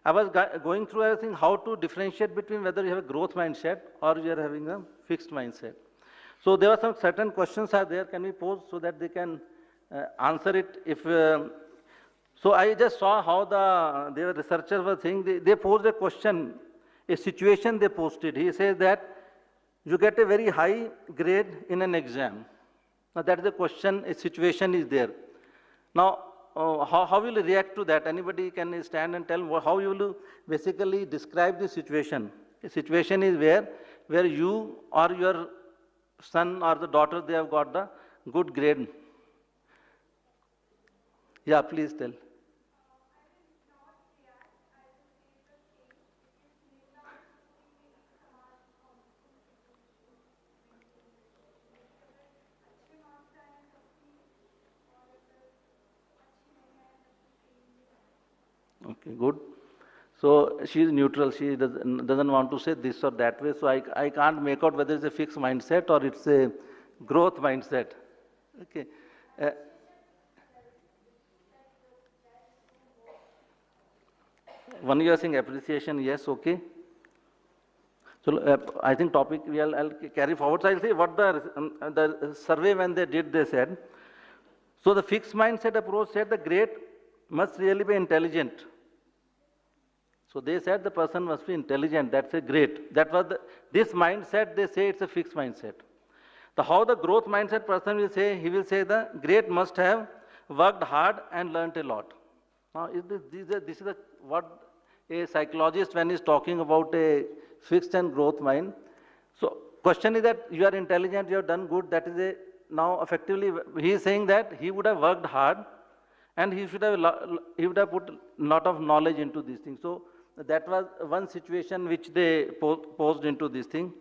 I was going through everything, how to differentiate between whether you have a growth mindset or you are having a fixed mindset. So there were some certain questions are there, can we pose so that they can answer it? If so I just saw how the researchers were saying, they posed a question, a situation they posted. He says that you get a very high grade in an exam. Now that is the question, a situation is there. Now, how will you react to that? Anybody can stand and tell how you will basically describe the situation. The situation is where you or your son or the daughter, they have got the good grade. Yeah, please tell. Okay, good. So she is neutral. She doesn't want to say this or that way. So I can't make out whether it's a fixed mindset or it's a growth mindset. Okay. One you are saying appreciation, yes, okay. So I think topic I'll carry forward. So I'll say what the survey when they did, they said. So the fixed mindset approach said the great must really be intelligent. So they said the person must be intelligent. That's a great. That was this mindset. They say it's a fixed mindset. How the growth mindset person will say, he will say the great must have worked hard and learnt a lot. Now, this is what a psychologist when he's talking about a fixed and growth mind. So, question is that you are intelligent, you have done good. That is a now effectively he is saying that he would have worked hard, and he would have put a lot of knowledge into these things. So that was one situation which they posed into this thing.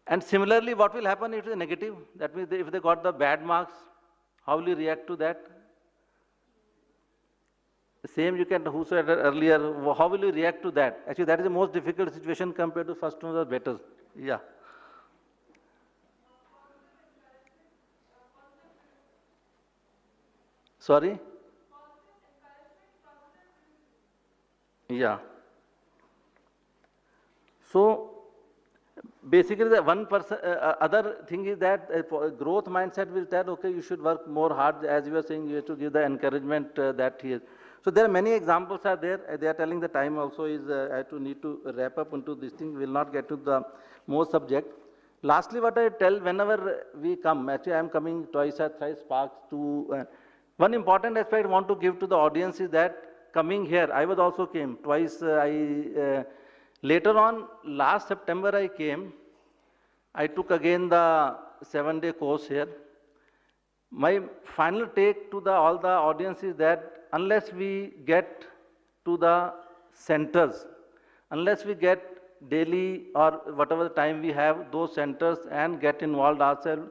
And similarly, what will happen if it is negative? That means if they got the bad marks, how will you react to that? The same you can, who said earlier, how will you react to that? Actually, that is the most difficult situation compared to first one was better. Yeah. Sorry? Yeah. So, basically, the one person, other thing is that growth mindset will tell, okay, you should work more hard. As you were saying, you have to give the encouragement that he is. So there are many examples are there. They are telling the time also is, I need to wrap up into this thing. We will not get to the more subject. Lastly, what I tell whenever we come, actually I am coming twice or thrice SpARC to, one important aspect I want to give to the audience is that coming here, I was also came twice. Later on, last September I came. I took again the 7-day course here. My final take to all the audience is that unless we get to the centers, unless we get daily or whatever time we have those centers and get involved ourselves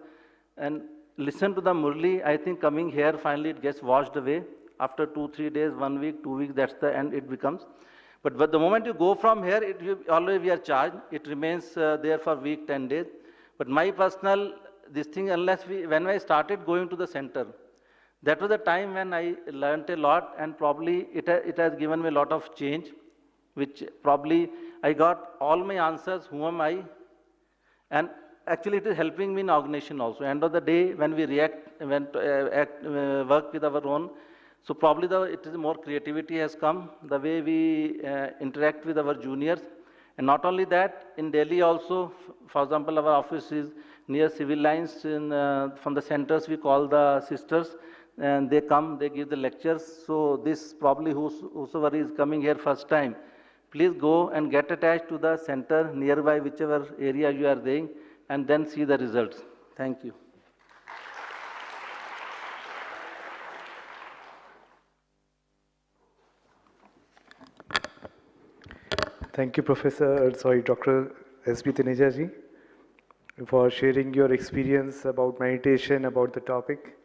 and listen to the Murli, I think coming here finally it gets washed away. After 2-3 days, 1 week, 2 weeks, that's the end it becomes. But the moment you go from here, always we are charged. It remains there for week, 10 days. But my personal, this thing, when I started going to the center, that was the time when I learned a lot, and probably it has given me a lot of change, which probably I got all my answers, who am I, and actually it is helping me in organization also. End of the day, when we work with our own, so probably it is more creativity has come, the way we interact with our juniors. And not only that, in Delhi also, for example, our office is near civil lines. From the centers we call the sisters, and they come, they give the lectures. So this probably whosoever is coming here first time, please go and get attached to the center nearby, whichever area you are there, and then see the results. Thank you. Thank you, Dr. S.B. Taneja ji, for sharing your experience about meditation, about the topic.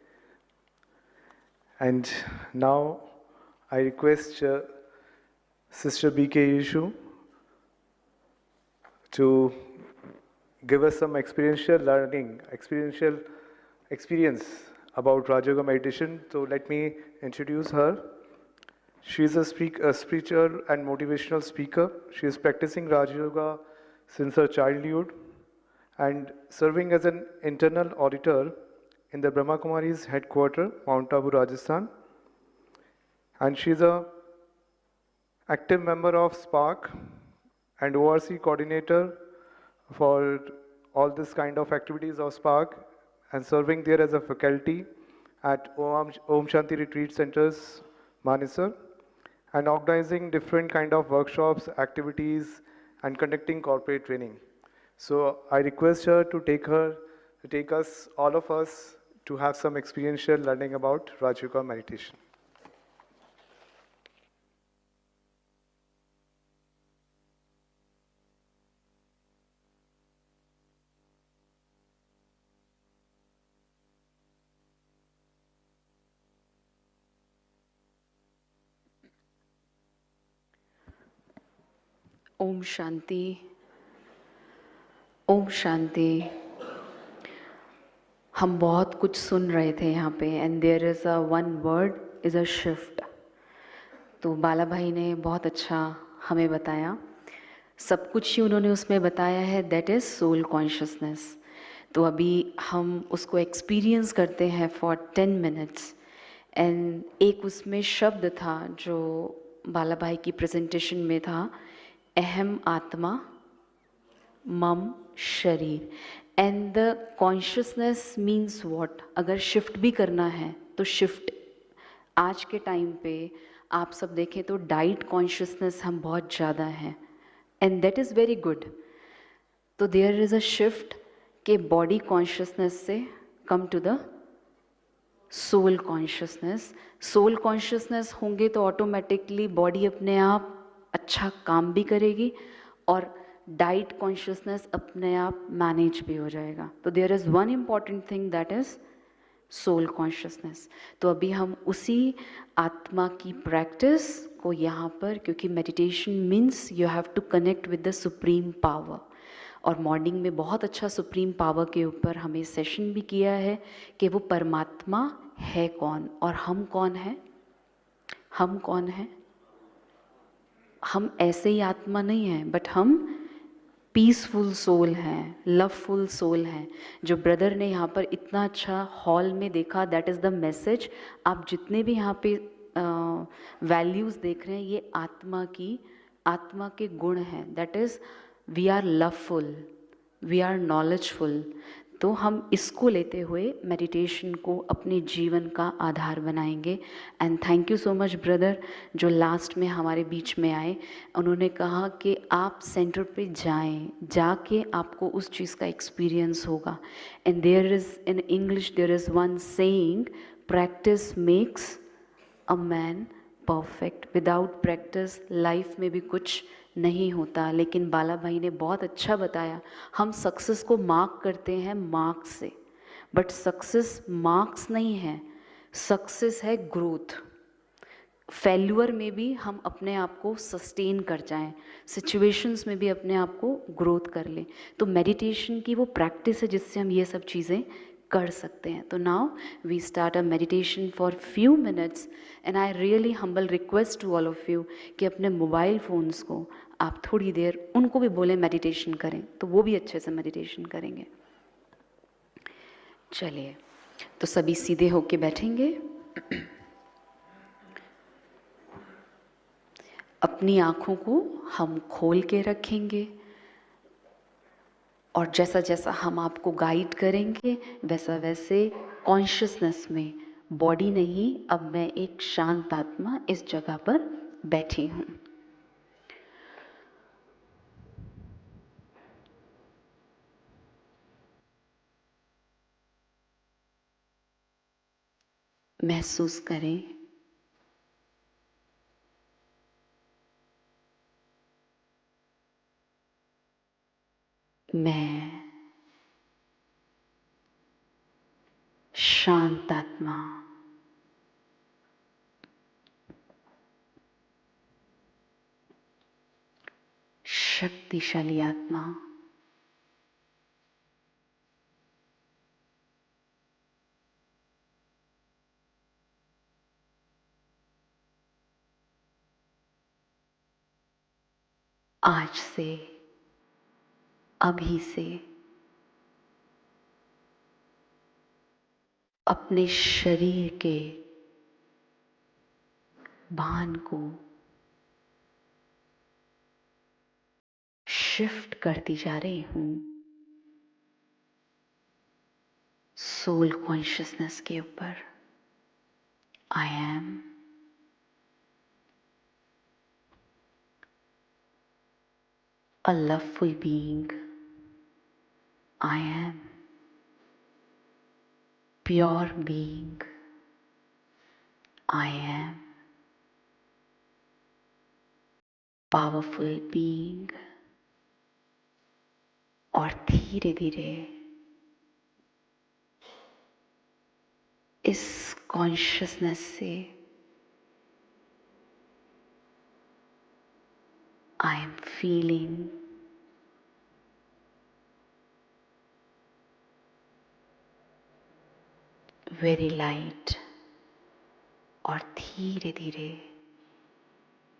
And now I request Sister B.K. Yeshu to give us some experiential experience about Raja Yoga meditation. So let me introduce her. She is a spiritual and motivational speaker. She is practicing Raja Yoga since her childhood and serving as an internal auditor in the Brahma Kumari's headquarters, Mount Abu, Rajasthan. And she is an active member of SpARC and ORC coordinator for all this kind of activities of SpARC and serving there as a faculty at Om Shanti Retreat Centers, Manesar, and organizing different kind of workshops, activities, and conducting corporate training. So I request her to take us, all of us, to have some experiential learning about Raj Yoga meditation. Om Shanti, Om Shanti. हम बहुत कुछ सुन रहे थे यहाँ पे, and there is a one word is a shift. तो बाला भाई ने बहुत अच्छा हमें बताया, सब कुछ ही उन्होंने उसमें बताया है, दैट इज़ सोल कॉन्शियसनेस। तो अभी हम उसको एक्सपीरियंस करते हैं फॉर 10 मिनट्स। एंड एक उसमें शब्द था जो बाला भाई की प्रेजेंटेशन में था, अहम आत्मा मम शरीर। And the consciousness means what, अगर शिफ्ट भी करना है तो शिफ्ट आज के टाइम पे आप सब देखें तो डाइट कॉन्शियसनेस हम बहुत ज़्यादा हैं, and that is very good. तो देयर इज़ अ शिफ्ट के बॉडी कॉन्शियसनेस से come to the soul consciousness. Soul consciousness होंगे तो ऑटोमेटिकली बॉडी अपने आप अच्छा काम भी करेगी और डाइट कॉन्शियसनेस अपने आप मैनेज भी हो जाएगा। तो there is one important thing that is soul consciousness. तो अभी हम उसी आत्मा की प्रैक्टिस को यहाँ पर, क्योंकि meditation means you have to connect with the supreme power, और मॉर्निंग में बहुत अच्छा सुप्रीम पावर के ऊपर हमें सेशन भी किया है कि वो परमात्मा है कौन और हम कौन हैं। हम कौन हैं? हम ऐसे ही आत्मा नहीं हैं, बट हम पीसफुल सोल हैं, लवफुल सोल हैं। जो ब्रदर ने यहाँ पर इतना अच्छा हॉल में देखा, दैट इज़ द मैसेज। आप जितने भी यहाँ पे वैल्यूज़ देख रहे हैं, ये आत्मा के गुण हैं। That is we are loveful, we are knowledgeful. तो हम इसको लेते हुए मेडिटेशन को अपने जीवन का आधार बनाएंगे। And thank you so much brother जो लास्ट में हमारे बीच में आए। उन्होंने कहा कि आप सेंटर पे जाएं, जाके आपको उस चीज़ का एक्सपीरियंस होगा। And there is in English there is one saying, practice makes a man perfect. Without practice life में भी कुछ नहीं होता। लेकिन बाला भाई ने बहुत अच्छा बताया, हम सक्सेस को मार्क करते हैं मार्क्स से, बट सक्सेस मार्क्स नहीं है, सक्सेस है ग्रोथ। फेल्यूर में भी हम अपने आप को सस्टेन कर जाएं, सिचुएशंस में भी अपने आप को ग्रोथ कर लें। तो मेडिटेशन की वो प्रैक्टिस है जिससे हम ये सब चीज़ें कर सकते हैं। तो now we start a meditation for few minutes, and I really humble request to all of you कि अपने मोबाइल फ़ोन्स को आप थोड़ी देर उनको भी बोलें मेडिटेशन करें, तो वो भी अच्छे से मेडिटेशन करेंगे। चलिए, तो सभी सीधे होके बैठेंगे, अपनी आँखों को हम खोल के रखेंगे, और जैसा जैसा हम आपको गाइड करेंगे वैसा वैसे कॉन्शियसनेस में, बॉडी नहीं, अब मैं एक शांत आत्मा इस जगह पर बैठी हूँ। महसूस करें मैं शांत आत्मा, शक्तिशाली आत्मा, आज से, अभी से अपने शरीर के भान को शिफ्ट करती जा रही हूँ सोल कॉन्शियसनेस के ऊपर। I am a loveful being. I am pure being. I am powerful being. और धीरे धीरे इस कॉन्शियसनेस से I am feeling very light. और धीरे धीरे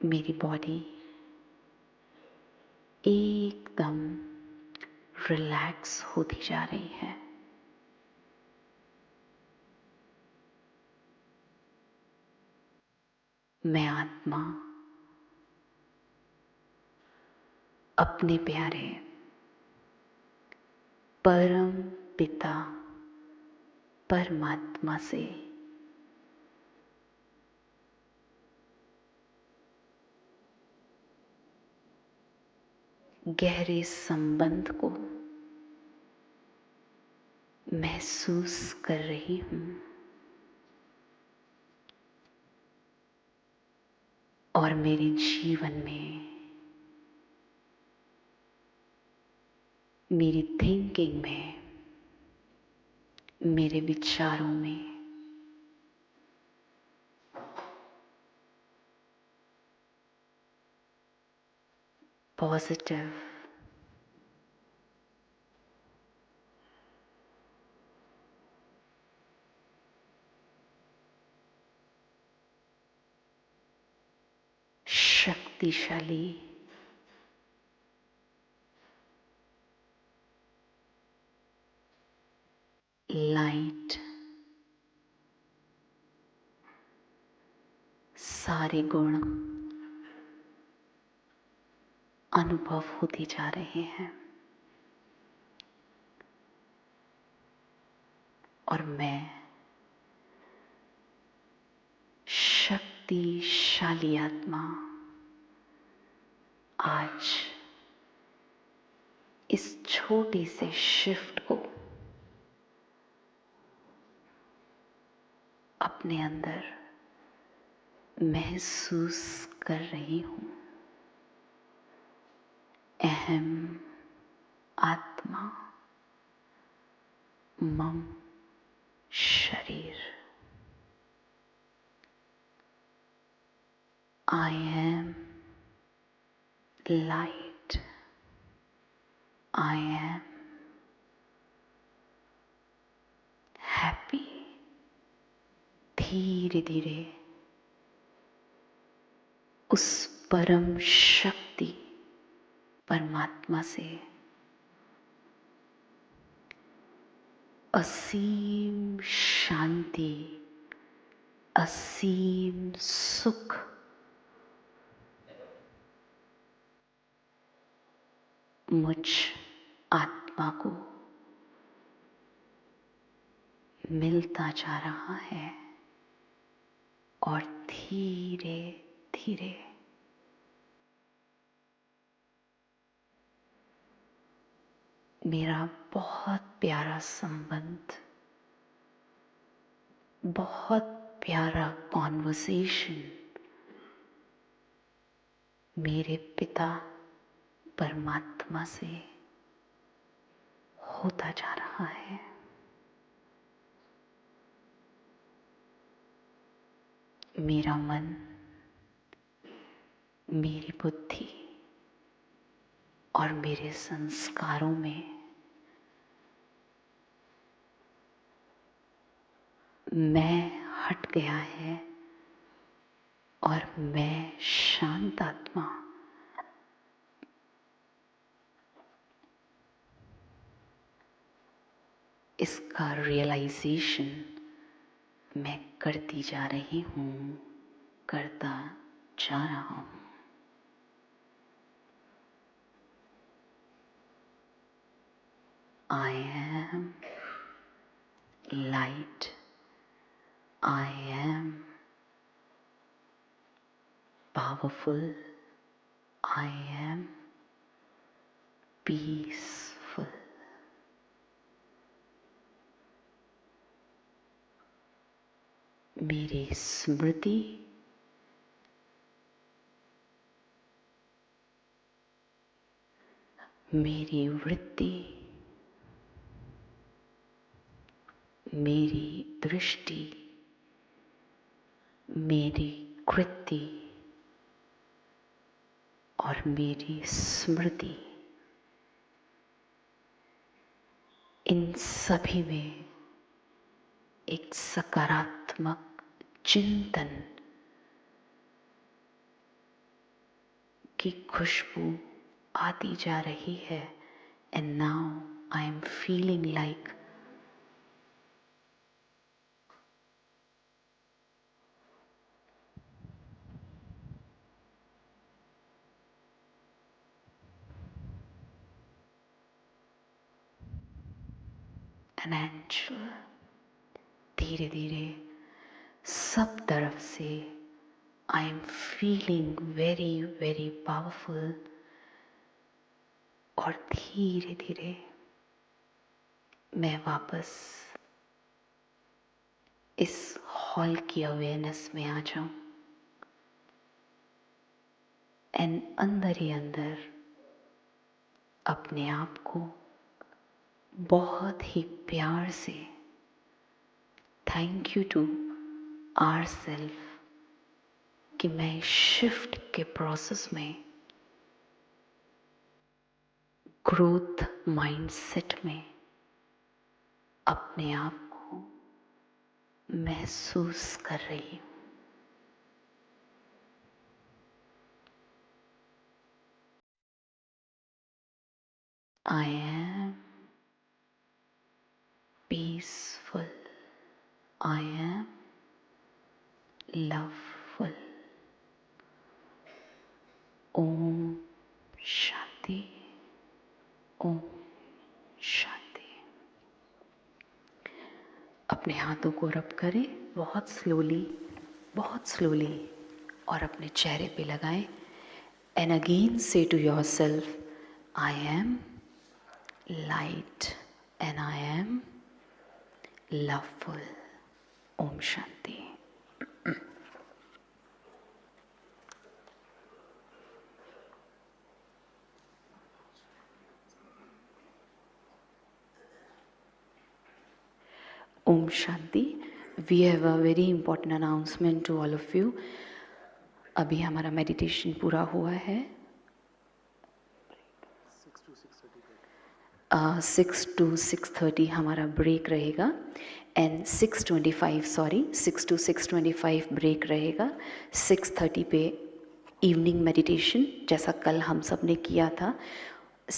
मेरी बॉडी एकदम रिलैक्स होती जा रही है। मैं आत्मा अपने प्यारे परम पिता परमात्मा से गहरे संबंध को महसूस कर रही हूँ और मेरे जीवन में, मेरी थिंकिंग में, मेरे विचारों में पॉजिटिव शक्तिशाली लाइट सारे गुण अनुभव होते जा रहे हैं और मैं शक्तिशाली आत्मा आज इस छोटे से शिफ्ट को अपने अंदर महसूस कर रही हूँ। अहम आत्मा मम शरीर। I am light. I am happy. धीरे धीरे उस परम शक्ति परमात्मा से असीम शांति, असीम सुख मुझ आत्मा को मिलता जा रहा है और धीरे धीरे मेरा बहुत प्यारा संबंध, बहुत प्यारा कॉन्वर्सेशन मेरे पिता परमात्मा से होता जा रहा है। मेरा मन, मेरी बुद्धि और मेरे संस्कारों में मैं हट गया है और मैं शांत आत्मा इसका रियलाइजेशन मैं करती जा रही हूँ, करता जा रहा हूँ। I am light. I am powerful. I am peaceful. मेरी स्मृति मेरी वृत्ति मेरी दृष्टि मेरी कृति और मेरी स्मृति, इन सभी में एक सकारात्मक चिंतन की खुशबू आती जा रही है. And now I am feeling like an angel. धीरे धीरे सब तरफ से I am feeling very very powerful. और धीरे धीरे मैं वापस इस हॉल की अवेयरनेस में आ जाऊं. एंड अंदर ही अंदर अपने आप को बहुत ही प्यार से thank you to our self कि मैं शिफ्ट के प्रोसेस में ग्रोथ माइंडसेट में अपने आप को महसूस कर रही हूँ. I am peaceful. I am loveful. ओम शांति. ओम शांति. अपने हाथों को रब करें बहुत स्लोली और अपने चेहरे पे लगाएं. एंड अगेन से to your self, I am light and I am loveful. Om Shanti. Om Shanti. We have a very important announcement to all of you. अभी हमारा मेडिटेशन पूरा हुआ है. 6 to 6:30 हमारा ब्रेक रहेगा. एंड 6 to 6:25 ब्रेक रहेगा. 6:30 पे इवनिंग मेडिटेशन जैसा कल हम सब ने किया था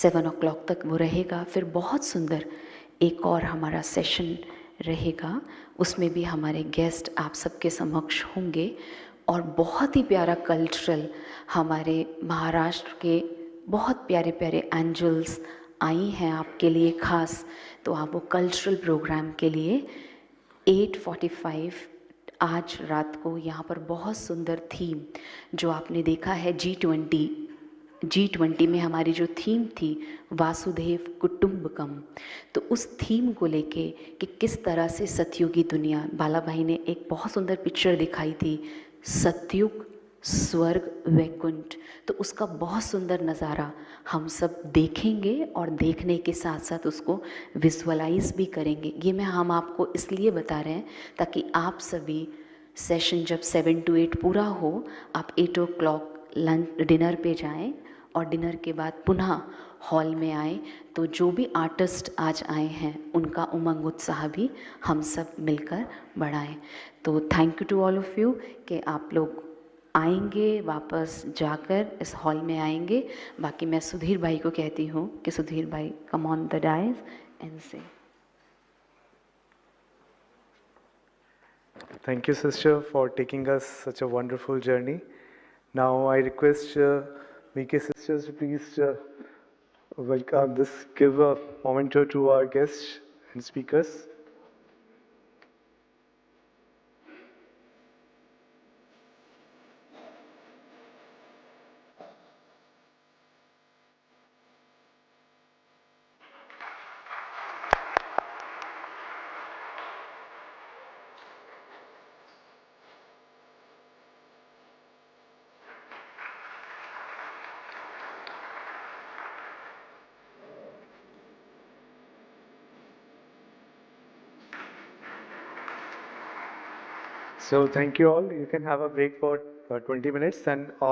7 o'clock तक वो रहेगा. फिर बहुत सुंदर एक और हमारा सेशन रहेगा, उसमें भी हमारे गेस्ट आप सबके समक्ष होंगे. और बहुत ही प्यारा कल्चरल, हमारे महाराष्ट्र के बहुत प्यारे प्यारे एंजल्स आई हैं आपके लिए खास. तो आप वो कल्चरल प्रोग्राम के लिए 8:45 आज रात को यहाँ पर बहुत सुंदर थीम जो आपने देखा है G20 में हमारी जो थीम थी वासुदेव कुटुंबकम, तो उस थीम को लेके कि किस तरह से सतयुगी दुनिया, बाला भाई ने एक बहुत सुंदर पिक्चर दिखाई थी, सतयुग स्वर्ग वैकुंठ. तो उसका बहुत सुंदर नज़ारा हम सब देखेंगे और देखने के साथ साथ उसको विजुअलाइज भी करेंगे. ये हम आपको इसलिए बता रहे हैं ताकि आप सभी सेशन जब 7 to 8 पूरा हो, आप 8 o'clock लंच डिनर पे जाएं और डिनर के बाद पुनः हॉल में आए. तो जो भी आर्टिस्ट आज आए हैं उनका उमंग उत्साह भी हम सब मिलकर बढ़ाएं. तो thank you to all of you कि आप लोग आएंगे, वापस जाकर इस हॉल में आएंगे. बाकी मैं सुधीर भाई को कहती हूँ कि सुधीर भाई come on the dice and से. Thank you, sister, for taking us such a wonderful journey. Now I request Mike sisters to please welcome this, give a moment to our guests and speakers. So thank you all. You can have a break for 20 minutes and all.